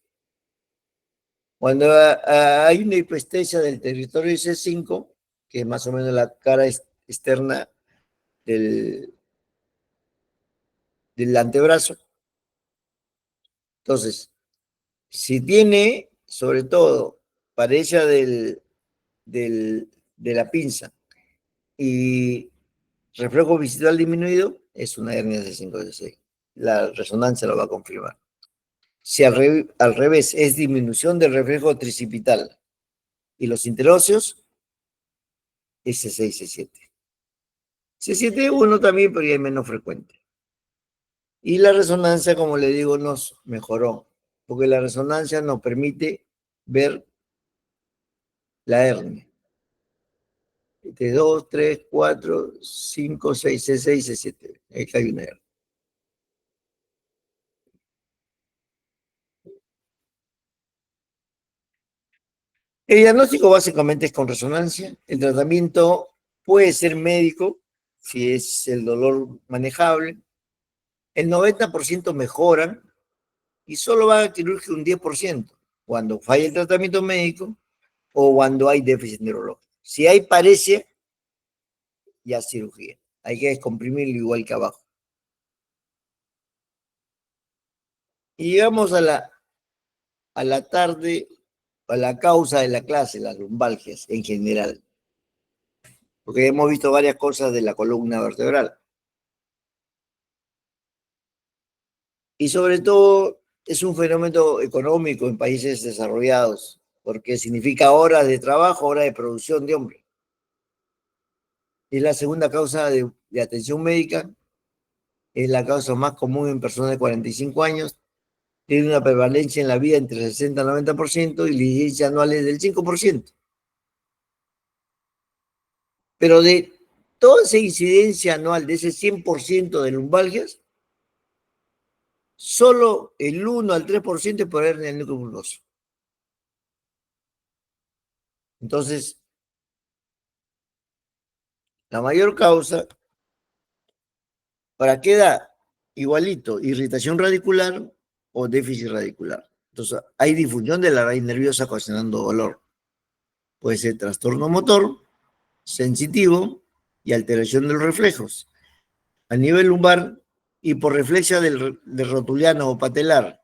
Cuando hay una hipoestesia del territorio C5, que es más o menos la cara externa del antebrazo, entonces, si tiene, sobre todo, pareja de la pinza y reflejo bicipital disminuido, es una hernia C5, C6. La resonancia lo va a confirmar. Si al revés es disminución del reflejo tricipital y los interóseos, es C6, C7. C7-1 también, pero ya es menos frecuente. Y la resonancia, como le digo, nos mejoró, porque la resonancia nos permite ver la hernia. De 2, 3, 4, 5, 6, C6, C7. Ahí hay una hernia. El diagnóstico básicamente es con resonancia. El tratamiento puede ser médico, si es el dolor manejable. El 90% mejoran y solo va a quirúrgico un 10% cuando falla el tratamiento médico o cuando hay déficit neurológico. Si hay parecia, ya cirugía. Hay que descomprimirlo igual que abajo. Y llegamos a la tarde, a la causa de la clase, las lumbalgias en general. Porque hemos visto varias cosas de la columna vertebral. Y sobre todo es un fenómeno económico en países desarrollados, porque significa horas de trabajo, horas de producción de hombre. Es la segunda causa de atención médica, es la causa más común en personas de 45 años, tiene una prevalencia en la vida entre 60 y 90% y la incidencia anual es del 5%. Pero de toda esa incidencia anual, de ese 100% de lumbalgias, solo el 1 al 3% es por hernia del núcleo bulboso. Entonces, la mayor causa, ¿para qué da? Igualito, irritación radicular o déficit radicular. Entonces, hay difusión de la raíz nerviosa ocasionando dolor. Puede ser trastorno motor, sensitivo y alteración de los reflejos. A nivel lumbar, hiporreflexia del rotuliano o patelar,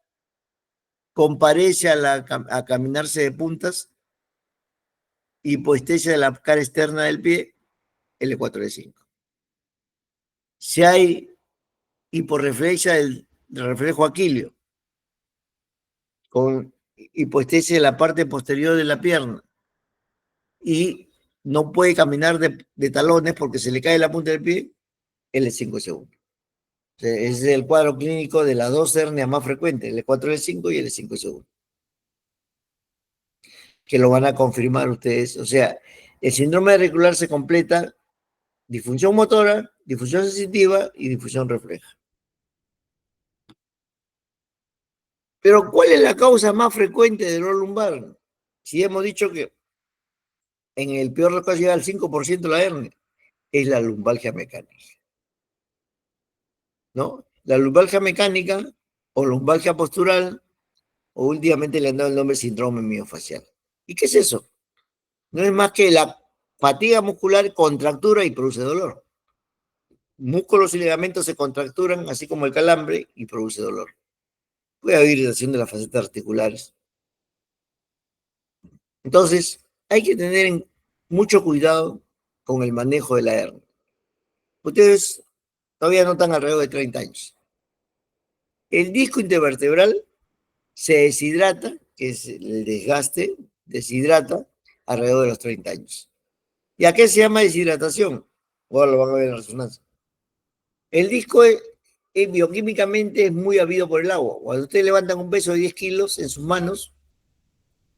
comparece a caminarse de puntas, hipoestesia de la cara externa del pie, L4, L5. Si hay hiporreflexia del reflejo aquileo, con hipoestesia de la parte posterior de la pierna, y no puede caminar de talones porque se le cae la punta del pie, L5, L1. Ese es el cuadro clínico de las dos hernias más frecuentes, L4, L5 y L5, L1. Que lo van a confirmar ustedes. O sea, el síndrome radicular se completa disfunción motora, disfunción sensitiva y disfunción refleja. Pero ¿cuál es la causa más frecuente de dolor lumbar? Si hemos dicho que en el peor de los casos llega al 5% la hernia, es la lumbalgia mecánica. ¿No? La lumbalgia mecánica o lumbalgia postural, o últimamente le han dado el nombre síndrome miofacial. ¿Y qué es eso? No es más que la fatiga muscular contractura y produce dolor. Músculos y ligamentos se contracturan, así como el calambre, y produce dolor. Puede haber irritación de las facetas articulares. Entonces, hay que tener mucho cuidado con el manejo de la hernia. Ustedes todavía no están alrededor de 30 años. El disco intervertebral se deshidrata, que es el desgaste, deshidrata alrededor de los 30 años. ¿Y a qué se llama deshidratación? Ahora lo van a ver en la resonancia. El disco bioquímicamente es muy habido por el agua. Cuando ustedes levantan un peso de 10 kilos en sus manos,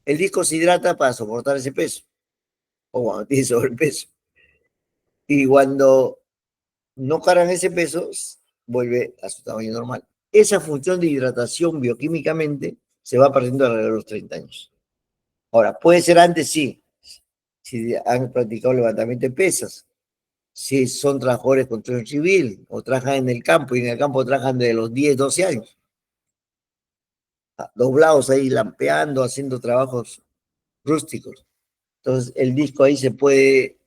el disco se hidrata para soportar ese peso, o cuando tiene sobrepeso. Y cuando no cargan ese peso, vuelve a su tamaño normal. Esa función de hidratación bioquímicamente se va perdiendo alrededor de los 30 años. Ahora, puede ser antes, sí, si han practicado levantamiento de pesas, si son trabajadores de construcción civil o trabajan en el campo y en el campo trabajan de los 10, 12 años, doblados ahí, lampeando, haciendo trabajos rústicos. Entonces, el disco ahí se puede,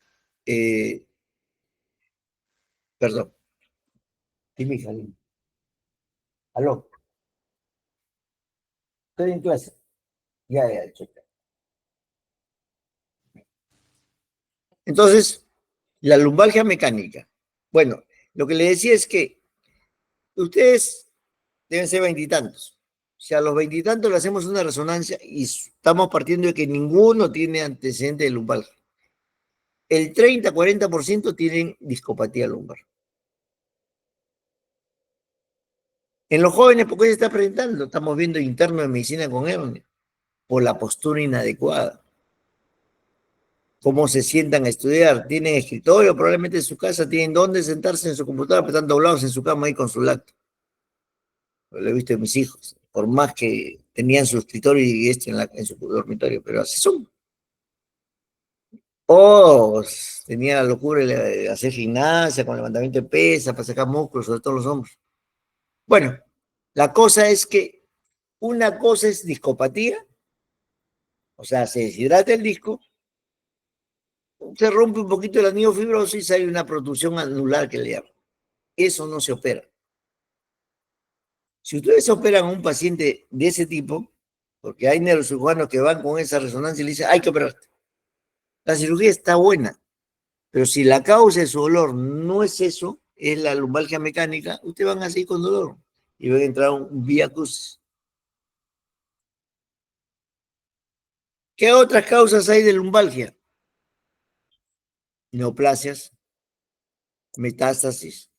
eh, perdón, dime, Jalín. Aló, estoy en clase. Ya, checa. Entonces, la lumbalgia mecánica. Bueno, lo que le decía es que ustedes deben ser veintitantos. O sea, a los veintitantos le hacemos una resonancia y estamos partiendo de que ninguno tiene antecedente de lumbalgia. El 30-40% tienen discopatía lumbar. En los jóvenes, ¿por qué se está presentando? Estamos viendo interno de medicina con hernia, por la postura inadecuada. Cómo se sientan a estudiar, tienen escritorio, probablemente en su casa, tienen dónde sentarse en su computadora, pero están doblados en su cama ahí con su laptop. Lo he visto en mis hijos, por más que tenían su escritorio y en su dormitorio, pero así son. O tenía la locura de hacer gimnasia con levantamiento de pesas para sacar músculos, sobre todo los hombros. Bueno, la cosa es que una cosa es discopatía, o sea, se deshidrata el disco, se rompe un poquito el anillo fibroso y sale una protrusión anular que le llaman. Eso no se opera. Si ustedes operan a un paciente de ese tipo, porque hay neurocirujanos que van con esa resonancia y le dicen, hay que operarte. La cirugía está buena, pero si la causa de su dolor no es eso, es la lumbalgia mecánica, ustedes van a seguir con dolor y van a entrar a un vía crucis. ¿Qué otras causas hay de lumbalgia? Neoplasias, metástasis.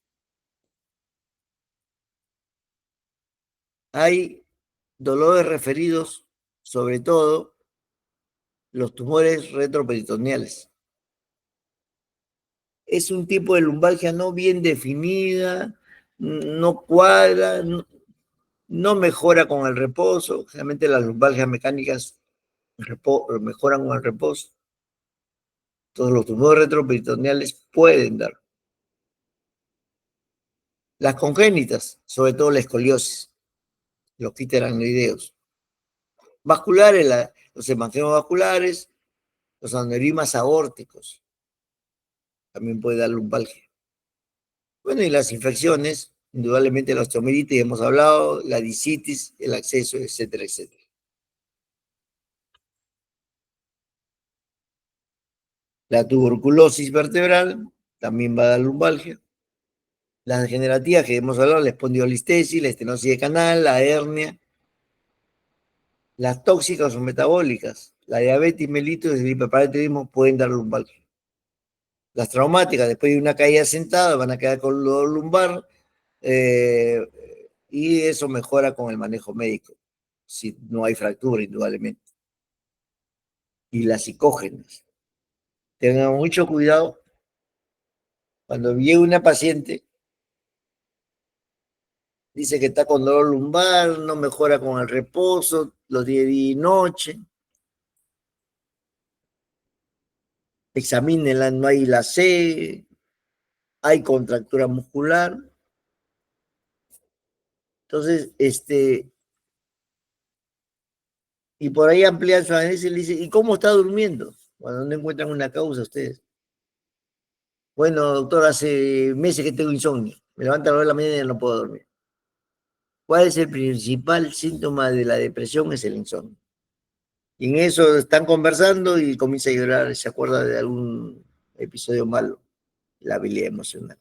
Hay dolores referidos, sobre todo, los tumores retroperitoneales. Es un tipo de lumbalgia no bien definida, no cuadra, no mejora con el reposo. Generalmente las lumbalgias mecánicas mejoran con el reposo. Todos los tumores retroperitoneales pueden dar. Las congénitas, sobre todo la escoliosis, los quiteranoideos. Vasculares, los hemangiomas vasculares, los aneurismas aórticos, también puede dar lumbalgia. Bueno, y las infecciones, indudablemente la osteomelitis, hemos hablado, la disitis, el acceso, etcétera, etcétera. La tuberculosis vertebral también va a dar lumbalgia. Las degenerativas que hemos hablado, la espondilolistesis, la estenosis de canal, la hernia, las tóxicas o metabólicas, la diabetes mellitus y el hiperparatidismo pueden dar lumbalgia. Las traumáticas, después de una caída sentada, van a quedar con dolor lumbar y eso mejora con el manejo médico, si no hay fractura, indudablemente. Y las psicógenas. Tengan mucho cuidado cuando llega una paciente, dice que está con dolor lumbar, no mejora con el reposo, los días y noche. Examínenla, no hay la C, hay contractura muscular. Entonces, y por ahí amplían su análisis y le dice, ¿y cómo está durmiendo? Cuando no encuentran una causa ustedes. Bueno, doctor, hace meses que tengo insomnio. Me levanto a las 9 de la mañana y no puedo dormir. ¿Cuál es el principal síntoma de la depresión? Es el insomnio. Y en eso están conversando y comienza a llorar, se acuerda de algún episodio malo, la habilidad emocional.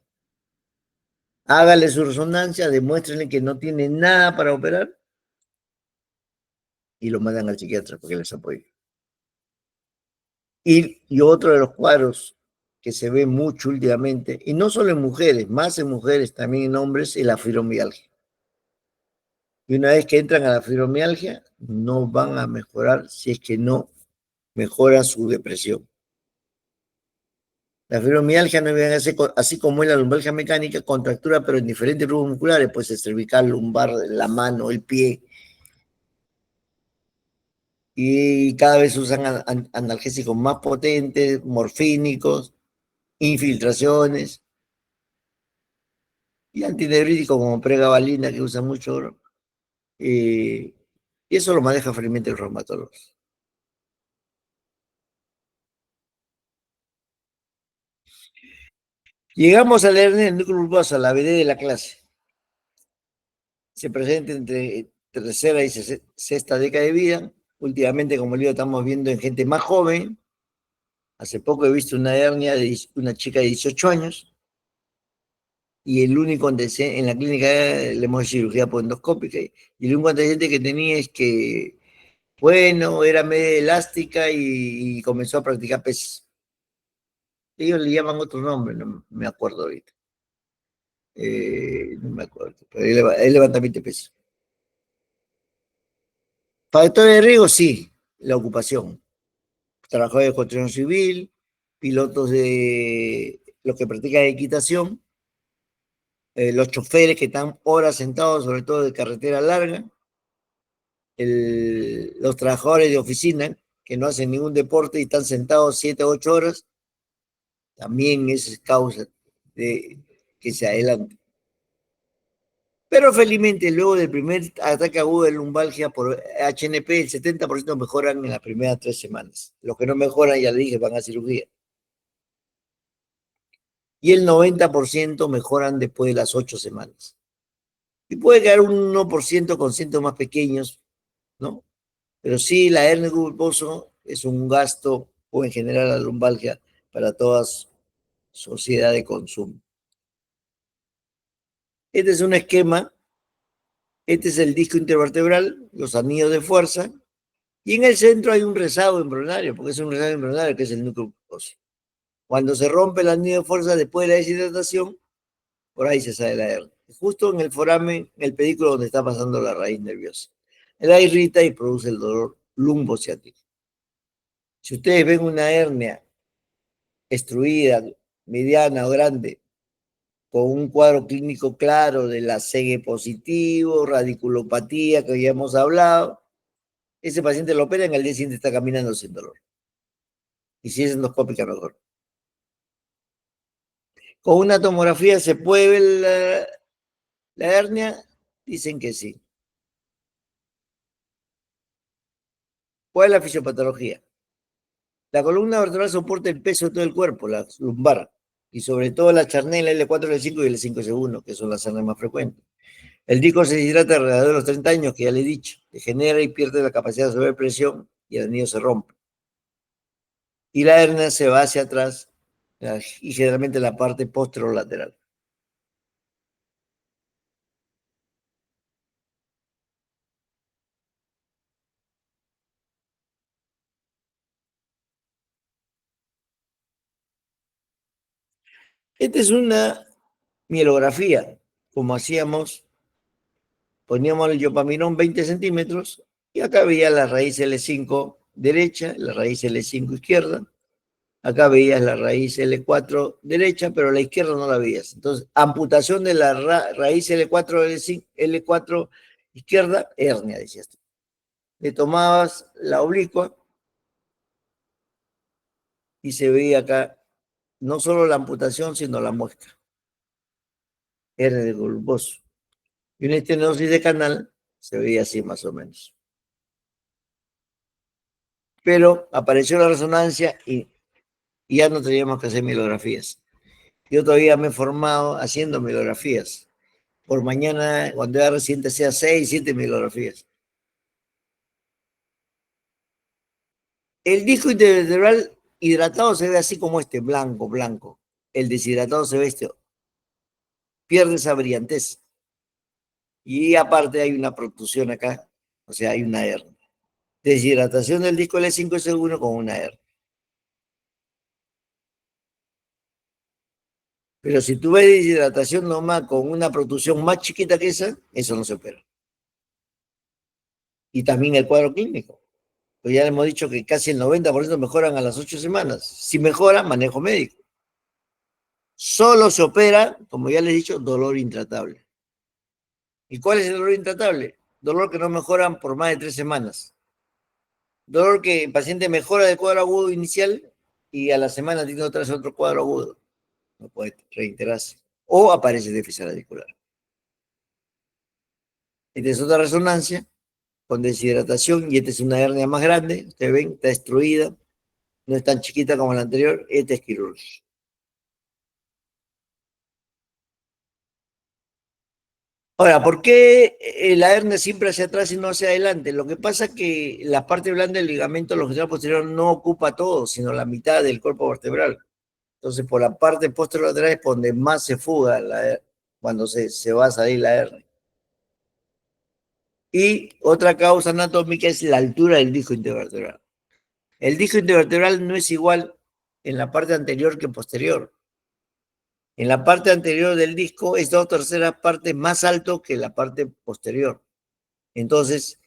Hágale su resonancia, demuéstrenle que no tiene nada para operar y lo mandan al psiquiatra para que les apoye. Y otro de los cuadros que se ve mucho últimamente, y no solo en mujeres, más en mujeres, también en hombres, es la fibromialgia. Y una vez que entran a la fibromialgia, no van a mejorar si es que no mejora su depresión. La fibromialgia no viene a ser así como es la lumbalgia mecánica, contractura, pero en diferentes grupos musculares, pues el cervical, lumbar, la mano, el pie. Y cada vez usan analgésicos más potentes, morfínicos, infiltraciones y antineuríticos como pregabalina que usan mucho ahora. Y eso lo maneja felizmente el reumatólogo. Llegamos a leer el núcleo bulboso, la BD de la clase. Se presenta entre tercera y sexta década de vida. Últimamente, como le digo, estamos viendo en gente más joven. Hace poco he visto una hernia de una chica de 18 años y el único antecedente en la clínica le hemos hecho cirugía endoscópica y el único antecedente que tenía es que, bueno, era medio elástica y comenzó a practicar pesas. Ellos le llaman otro nombre, no me acuerdo ahorita. No me acuerdo, pero es levantamiento de pesas. Factores de riesgo, sí, la ocupación. Trabajadores de construcción civil, pilotos de los que practican equitación, los choferes que están horas sentados, sobre todo de carretera larga, los trabajadores de oficina que no hacen ningún deporte y están sentados 7 o 8 horas, también es causa de que se adelante. Pero felizmente, luego del primer ataque agudo de lumbalgia por HNP, el 70% mejoran en las primeras 3 semanas. Los que no mejoran, ya le dije, van a cirugía. Y el 90% mejoran después de las 8 semanas. Y puede quedar un 1% con síntomas pequeños, ¿no? Pero sí, la hernia de bulboso es un gasto, o en general la lumbalgia, para toda sociedad de consumo. Este es un esquema, este es el disco intervertebral, los anillos de fuerza, y en el centro hay un rezago embrionario, porque es un rezago embrionario que es el núcleo bulboso. Cuando se rompe el anillo de fuerza después de la deshidratación, por ahí se sale la hernia. Justo en el foramen, en el pedículo donde está pasando la raíz nerviosa. La irrita y produce el dolor lumbociático. Si ustedes ven una hernia extruida, mediana o grande, con un cuadro clínico claro de la CG positivo, radiculopatía que ya hemos hablado, ese paciente lo opera, en el día siguiente está caminando sin dolor. Y si es endoscópica, mejor. Con una tomografía se puede ver la hernia, dicen que sí. ¿Cuál es la fisiopatología? La columna vertebral soporta el peso de todo el cuerpo, la lumbar, y sobre todo la charnela L4, L5 y L5S1, que son las hernias más frecuentes. El disco se deshidrata alrededor de los 30 años, que ya le he dicho, degenera y pierde la capacidad de absorber presión y el anillo se rompe. Y la hernia se va hacia atrás y generalmente la parte posterolateral. Esta es una mielografía, como hacíamos, poníamos el yopaminón 20 centímetros y acá veía la raíz L5 derecha, la raíz L5 izquierda. Acá veías la raíz L4 derecha, pero la izquierda no la veías. Entonces, amputación de la raíz L4, L4 izquierda, hernia, decías tú. Le tomabas la oblicua y se veía acá no solo la amputación, sino la muesca. Hernia de bulboso. Y una estenosis de canal se veía así más o menos. Pero apareció la resonancia y ya no teníamos que hacer mielografías. Yo todavía me he formado haciendo mielografías. Por mañana, cuando era reciente, sea 6, 7 mielografías. El disco intervertebral hidratado se ve así como este, blanco, blanco. El deshidratado se ve este, pierde esa brillantez. Y aparte hay una protrusión acá, o sea, hay una hernia. Deshidratación del disco L5S1 con una hernia. Pero si tú ves deshidratación normal con una protrusión más chiquita que esa, eso no se opera. Y también el cuadro clínico. Pues ya hemos dicho que casi el 90% mejoran a las 8 semanas. Si mejora, manejo médico. Solo se opera, como ya les he dicho, dolor intratable. ¿Y cuál es el dolor intratable? Dolor que no mejoran por más de 3 semanas. Dolor que el paciente mejora del cuadro agudo inicial y a la semana tiene otra vez otro cuadro agudo. No puede reiterarse. O aparece déficit radicular. Esta es otra resonancia con deshidratación y esta es una hernia más grande. Ustedes ven, está destruida. No es tan chiquita como la anterior. Esta es quirúrgica. Ahora, ¿por qué la hernia siempre hacia atrás y no hacia adelante? Lo que pasa es que la parte blanda del ligamento longitudinal posterior no ocupa todo, sino la mitad del cuerpo vertebral. Entonces, por la parte posterolateral es donde más se fuga cuando se va a salir la hernia. Y otra causa anatómica es la altura del disco intervertebral. El disco intervertebral no es igual en la parte anterior que posterior. En la parte anterior del disco es 2/3 partes más alto que la parte posterior. Entonces,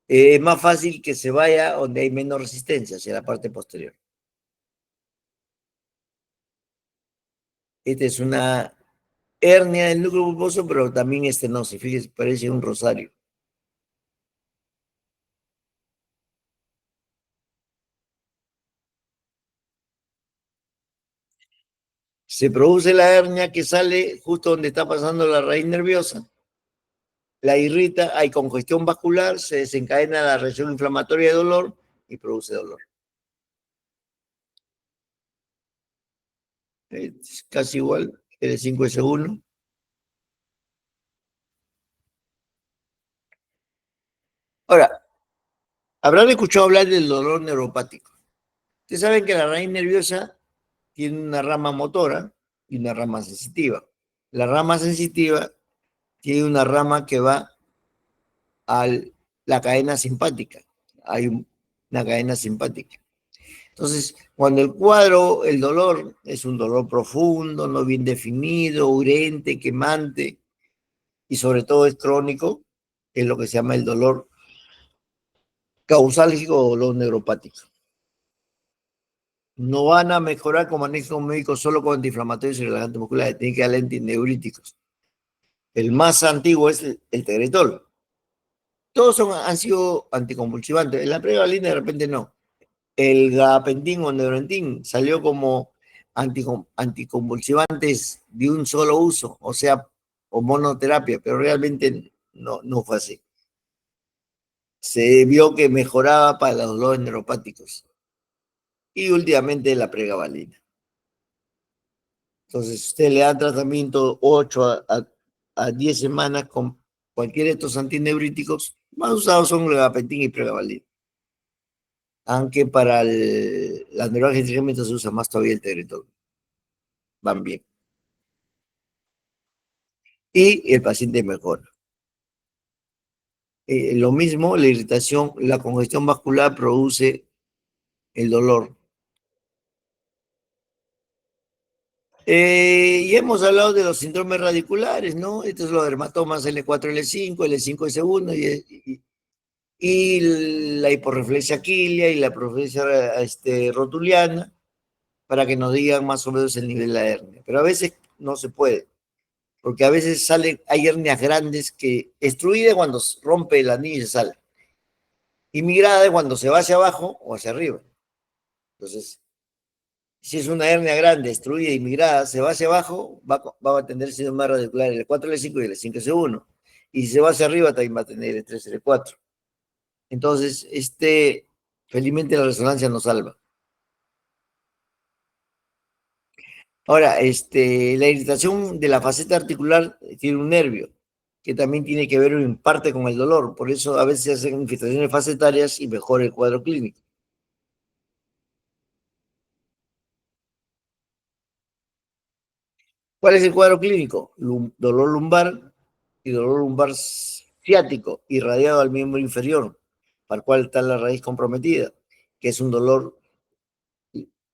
es más fácil que se vaya donde hay menos resistencia, hacia la parte posterior. Esta es una hernia del núcleo pulposo, pero también estenosis. Fíjense, parece un rosario. Se produce la hernia que sale justo donde está pasando la raíz nerviosa, la irrita, hay congestión vascular, se desencadena la reacción inflamatoria de dolor y produce dolor. Es casi igual, L5S1. Ahora, habrán escuchado hablar del dolor neuropático. Ustedes saben que la raíz nerviosa tiene una rama motora y una rama sensitiva. La rama sensitiva tiene una rama que va a la cadena simpática. Hay una cadena simpática. Entonces, cuando el cuadro, el dolor, es un dolor profundo, no bien definido, urente, quemante, y sobre todo es crónico, es lo que se llama el dolor causálgico o dolor neuropático. No van a mejorar con manejo médico solo con antiinflamatorios y relajantes musculares, tienen que darle antineuríticos. El más antiguo es el Tegretol. Todos han sido anticonvulsivantes. En la prevalina de repente no. El gabapentin o neurontin salió como anticonvulsivantes de un solo uso, o sea, o monoterapia, pero realmente no fue así. Se vio que mejoraba para los dolores neuropáticos y últimamente la pregabalina. Entonces, usted le da tratamiento 8 a 10 semanas con cualquiera de estos antineuríticos, más usados son el gabapentin y pregabalina. Aunque para las neuralgias de trigeminales se usa más todavía el Tegretol. Van bien. Y el paciente mejora. Lo mismo, la irritación, la congestión vascular produce el dolor. Y hemos hablado de los síndromes radiculares, ¿no? Estos son los dermatomas L4, L5, L5S1 y la hiporreflexia aquilia y la hiporreflexia rotuliana, para que nos digan más o menos el nivel de la hernia. Pero a veces no se puede, porque a veces hay hernias grandes que extruida cuando rompe el anillo y se sale. Y migrada es cuando se va hacia abajo o hacia arriba. Entonces, si es una hernia grande, destruida y migrada, se va hacia abajo, va a tener síndrome radicular L4, L5 y L5S1. Y si se va hacia arriba, también va a tener L3, L4. Entonces, felizmente la resonancia nos salva. Ahora, la irritación de la faceta articular tiene un nervio, que también tiene que ver en parte con el dolor. Por eso a veces se hacen infiltraciones facetarias y mejora el cuadro clínico. ¿Cuál es el cuadro clínico? Dolor lumbar y dolor lumbar ciático irradiado al miembro inferior, para el cual está la raíz comprometida, que es un dolor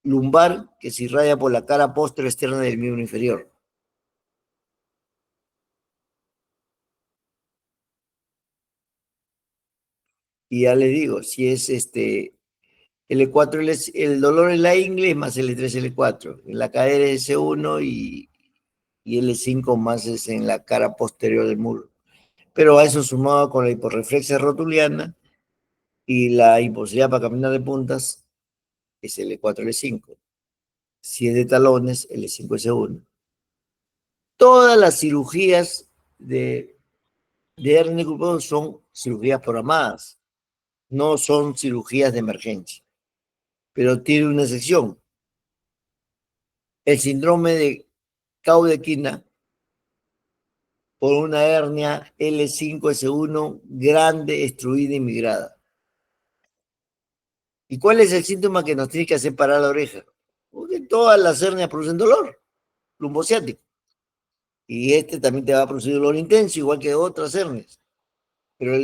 lumbar que se irradia por la cara posterior externa del miembro inferior. Y ya le digo, si es L4, el dolor en la ingle más L3, L4. En la cadera es S1 y L5 más es en la cara posterior del muro. Pero a eso sumado con la hiporreflexia rotuliana y la imposibilidad para caminar de puntas, es L4, L5. Si es de talones, L5, S1. Todas las cirugías de hernia corporal son cirugías programadas, no son cirugías de emergencia, pero tiene una excepción. El síndrome de Caudequina por una hernia L5S1 grande, extruida y migrada. ¿Y cuál es el síntoma que nos tiene que hacer parar la oreja? Porque todas las hernias producen dolor lumbociático. Y este también te va a producir dolor intenso, igual que otras hernias. Pero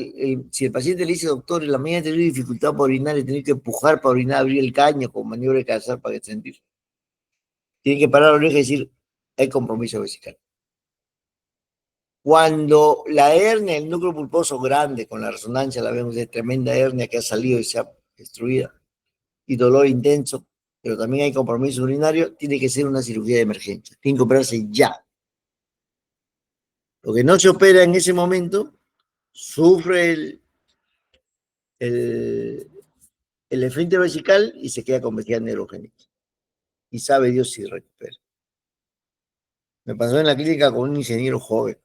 si el paciente le dice, doctor, en la mañana tengo dificultad para orinar y tengo que empujar para orinar, abrir el caño con maniobra de cazar para sentir, tiene que parar la oreja y decir, hay compromiso vesical. Cuando la hernia, el núcleo pulposo grande, con la resonancia la vemos de tremenda hernia que ha salido y se ha destruida, y dolor intenso, pero también hay compromiso urinario, tiene que ser una cirugía de emergencia. Tiene que operarse ya. Lo que no se opera en ese momento, sufre el, el esfínter vesical y se queda con vejiga neurogénica. Y sabe Dios si recupera. Me pasó en la clínica con un ingeniero joven.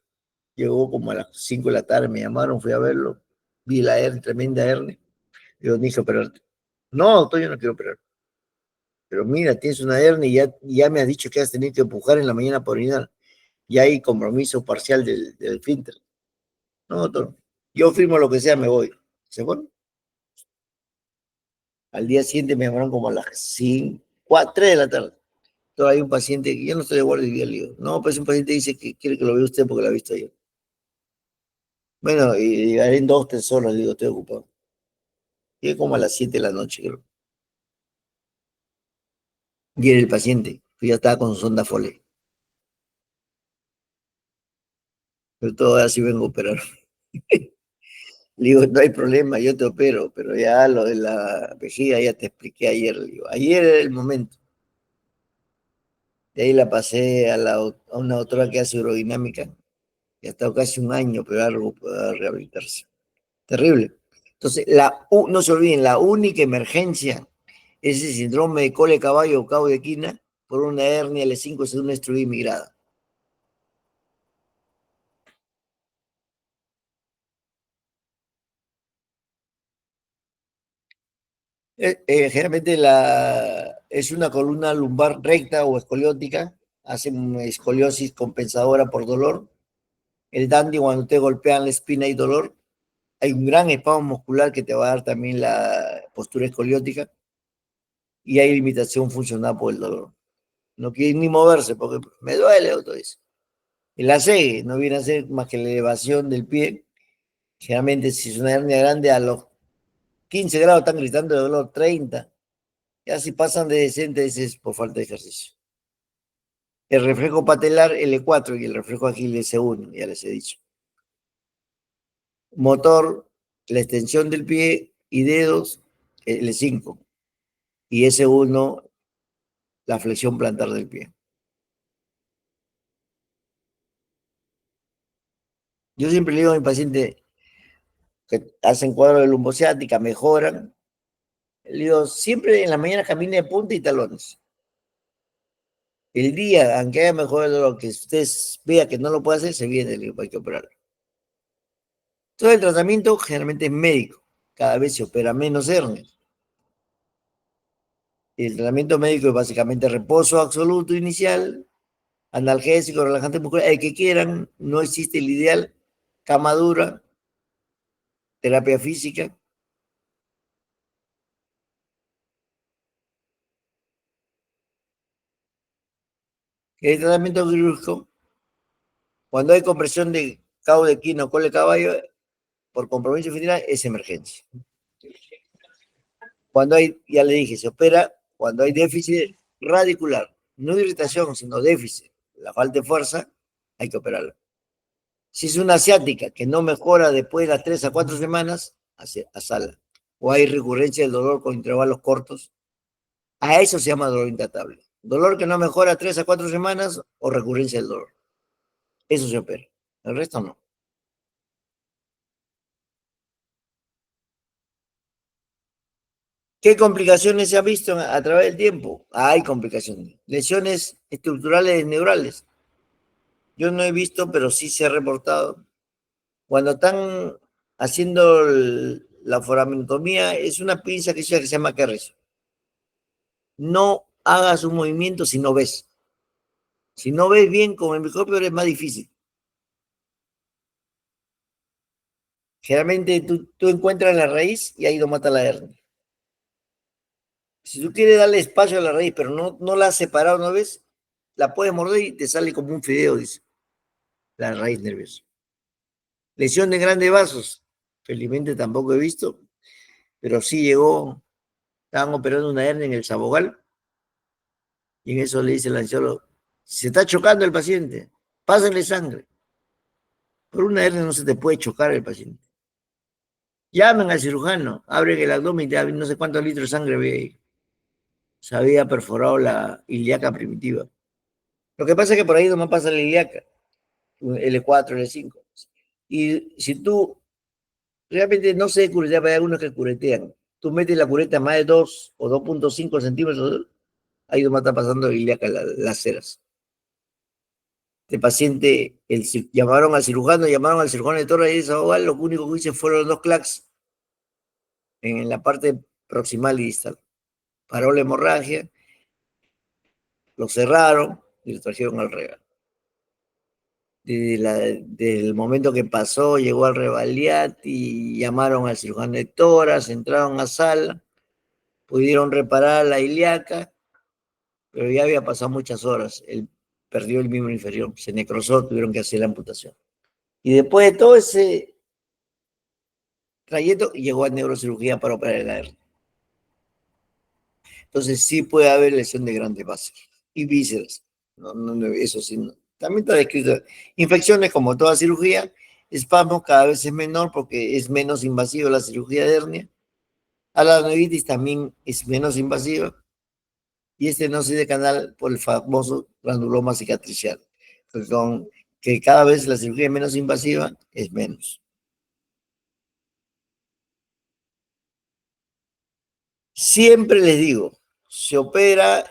Llegó como a las 5 de la tarde, me llamaron, fui a verlo, vi la hernia, tremenda hernia. Digo, ni que operarte. No, doctor, yo no quiero operar. Pero mira, tienes una hernia y ya me has dicho que has tenido que empujar en la mañana por orinar. Ya hay compromiso parcial del esfínter. No, doctor, yo firmo lo que sea, me voy. Se fueron. Al día siguiente me llamaron como a las 5, 4, 3 de la tarde. Entonces hay un paciente, que yo no estoy de guardia y día, le digo, no, pues un paciente dice que quiere que lo vea usted porque lo ha visto ayer. Bueno, y llegaré en 2, 3 horas, le digo, estoy ocupado. Llegué como a las 7 de la noche, creo. Y era el paciente, que ya estaba con su sonda Foley. Pero todavía sí vengo a operar. Le digo, no hay problema, yo te opero, pero ya lo de la vejiga ya te expliqué ayer. Le digo, ayer era el momento. De ahí la pasé a una doctora que hace urodinámica, que ha estado casi un año, pero algo puede rehabilitarse. Terrible. Entonces, no se olviden, la única emergencia es el síndrome de cole caballo o cabo de quina por una hernia L5 según una estruida migrada. Generalmente es una columna lumbar recta o escoliótica, hacen escoliosis compensadora por dolor. El dandy, cuando te golpean la espina y dolor, hay un gran espasmo muscular que te va a dar también la postura escoliótica y hay limitación funcional por el dolor. No quiere ni moverse porque me duele, doctor dice. El ACE no viene a ser más que la elevación del pie. Generalmente, si es una hernia grande, a los 15 grados están gritando de dolor, 30. Ya si pasan de decentes es por falta de ejercicio. El reflejo patelar L4 y el reflejo ágil S1, ya les he dicho. Motor, la extensión del pie y dedos, L5. Y S1, la flexión plantar del pie. Yo siempre le digo a mi paciente que hacen cuadro de lumbociática, mejoran. Le digo, siempre en la mañana camine de punta y talones. El día, aunque haya mejor el dolor, que usted vea que no lo puede hacer, se viene, le digo, hay que operar. Todo el tratamiento generalmente es médico. Cada vez se opera menos hernias. El tratamiento médico es básicamente reposo absoluto inicial, analgésico, relajante muscular, el que quieran, no existe el ideal, cama dura, terapia física. El tratamiento quirúrgico, cuando hay compresión de cabo de equino o cola de caballo, por compromiso final, es emergencia. Cuando hay, ya le dije, se opera cuando hay déficit radicular, no irritación, sino déficit, la falta de fuerza, hay que operarla. Si es una asiática que no mejora después de las 3 a 4 semanas, a sala. O hay recurrencia del dolor con intervalos cortos, a eso se llama dolor intratable. Dolor que no mejora 3 a 4 semanas o recurrencia del dolor. Eso se opera. El resto no. ¿Qué complicaciones se han visto a través del tiempo? Hay complicaciones. Lesiones estructurales neurales. Yo no he visto, pero sí se ha reportado. Cuando están haciendo la foramentomía, es una pinza que se llama Kerris. No hagas un movimiento si no ves. Si no ves bien con el microscopio es más difícil. Generalmente tú encuentras la raíz y ahí lo mata la hernia. Si tú quieres darle espacio a la raíz, pero no la has separado una vez, la puedes morder y te sale como un fideo, dice, la raíz nerviosa. Lesión de grandes vasos. Felizmente tampoco he visto, pero sí llegó, estaban operando una hernia en el sabogal y en eso le dice el angiólogo, se está chocando el paciente, pásenle sangre. Por una hernia no se te puede chocar el paciente. Llamen al cirujano, abren el abdomen y no sé cuántos litros de sangre ve ahí. Se había perforado la ilíaca primitiva. Lo que pasa es que por ahí nomás pasa la ilíaca, L4, L5. Y si tú realmente no sé curetear, pero hay algunos que curetean. Tú metes la cureta más de 2 o 2.5 centímetros, ahí nomás está pasando la ilíaca, las ceras. Este paciente, llamaron al cirujano de Torre y Desahogar, lo único que hice fueron 2 clacs en la parte proximal y distal. Paró la hemorragia, lo cerraron y lo trajeron al regalo. Desde el momento que pasó, llegó al Revaliati, llamaron al cirujano de toras, entraron a sala, pudieron reparar la ilíaca, pero ya había pasado muchas horas. Él perdió el miembro inferior, se necrosó, tuvieron que hacer la amputación. Y después de todo ese trayecto, llegó a neurocirugía para operar el hernia. Entonces sí puede haber lesión de grandes vasos y vísceras. Eso sí, no. También está descrito. Infecciones como toda cirugía, espasmo cada vez es menor porque es menos invasiva la cirugía de hernia. A la adenoiditis también es menos invasiva. Y estenosis de canal por el famoso granuloma cicatricial. Que cada vez la cirugía es menos invasiva, es menos. Siempre les digo, se opera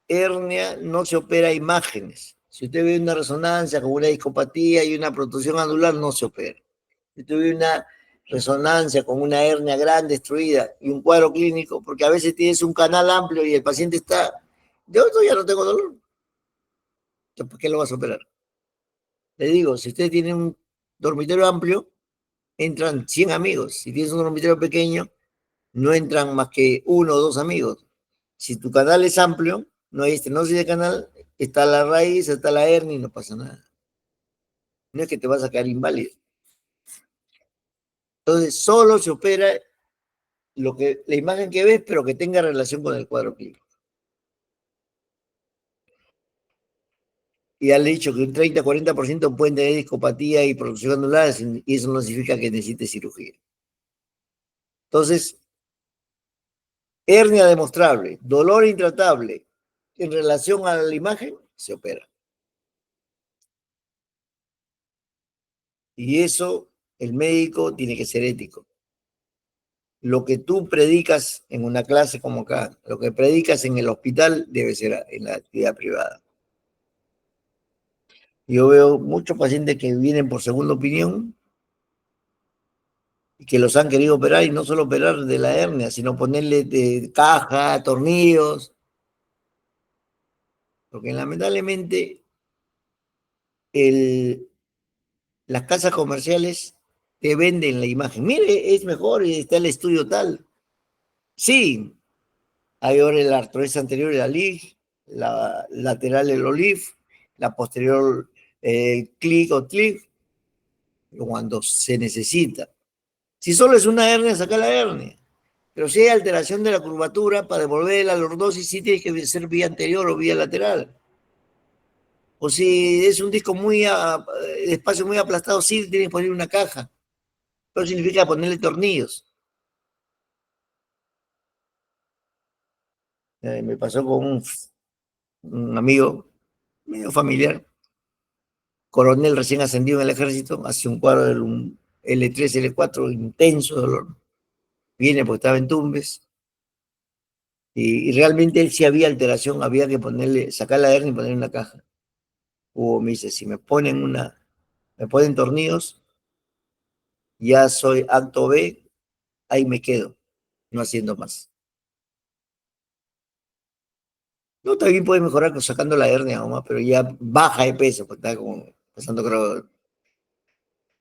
hernia, no se opera imágenes. Si usted ve una resonancia con una discopatía y una protrusión anular, no se opera. Si usted ve una resonancia con una hernia grande, destruida y un cuadro clínico, porque a veces tienes un canal amplio y el paciente está, de otro ya no tengo dolor. Entonces, ¿por qué lo vas a operar? Le digo, si usted tiene un dormitorio amplio, entran 100 amigos. Si tienes un dormitorio pequeño, no entran más que 1 o 2 amigos. Si tu canal es amplio, no hay estenosis de canal, está la raíz, está la hernia y no pasa nada. No es que te vas a quedar inválido. Entonces, solo se opera la imagen que ves, pero que tenga relación con el cuadro clínico. Y ya le he dicho que un 30-40% pueden tener discopatía y producción anular, y eso no significa que necesite cirugía. Entonces, hernia demostrable, dolor intratable en relación a la imagen, se opera. Y eso, el médico tiene que ser ético. Lo que tú predicas en una clase como acá, lo que predicas en el hospital debe ser en la actividad privada. Yo veo muchos pacientes que vienen por segunda opinión y que los han querido operar y no solo operar de la hernia, sino ponerle de caja, tornillos, porque lamentablemente las casas comerciales te venden la imagen. Mire, es mejor, está el estudio tal. Sí, hay ahora la artrosis anterior de la LIG, la lateral el olive, la posterior clic o clic, cuando se necesita. Si solo es una hernia, saca la hernia. Pero si hay alteración de la curvatura, para devolver la lordosis sí tiene que ser vía anterior o vía lateral. O si es un disco de espacio muy aplastado, sí tiene que poner una caja. Eso significa ponerle tornillos. Me pasó con un amigo, medio familiar, coronel recién ascendido en el ejército, hace un cuadro del L3, L4, intenso dolor. Viene porque estaba en Tumbes. Y realmente él sí había alteración, había que sacar la hernia y ponerle una caja. Hugo me dice, si me ponen tornillos, ya soy acto B, ahí me quedo, no haciendo más. No, también puede mejorar sacando la hernia nomás, pero ya baja de peso, porque está como pasando, creo,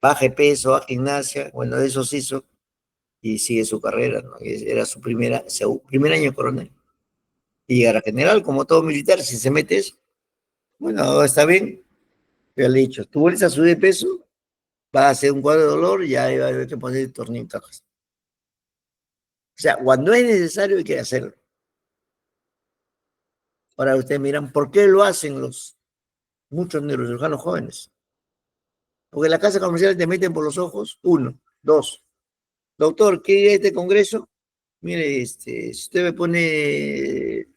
baja de peso, a gimnasia, bueno, de eso se hizo, y sigue su carrera, ¿no? Era su primer año de coronel. Y llegar a general, como todo militar, si se mete eso, bueno, está bien, ya le he dicho, tú vuelves a subir de peso, va a hacer un cuadro de dolor y ya va a haber que poner tornillo en cajas. O sea, cuando es necesario hay que hacerlo. Ahora ustedes miran, ¿por qué lo hacen muchos neurocirujanos jóvenes? Porque en la casa comercial te meten por los ojos, uno, dos. Doctor, ¿quiere ir a este congreso? Mire, si usted me pone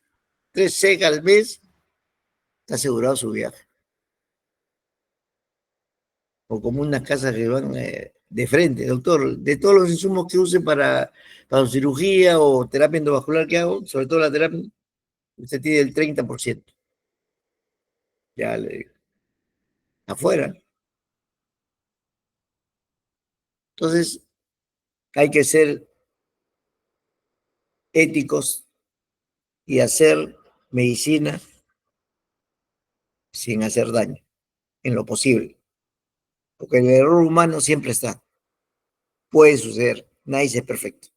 3 al mes, está asegurado su viaje. O como unas casas que van de frente, doctor, de todos los insumos que use para su cirugía o terapia endovascular que hago, sobre todo la terapia, usted tiene el 30%. Ya le digo, afuera. Entonces, hay que ser éticos y hacer medicina sin hacer daño, en lo posible. Porque el error humano siempre está. Puede suceder. Nadie es perfecto.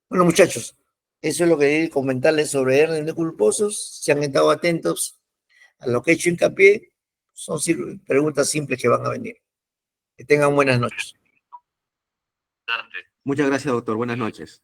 Bueno, muchachos, eso es lo que quería comentarles sobre hernias de culposos. Si han estado atentos a lo que he hecho hincapié, son preguntas simples que van a venir. Que tengan buenas noches. Muchas gracias, doctor. Buenas noches.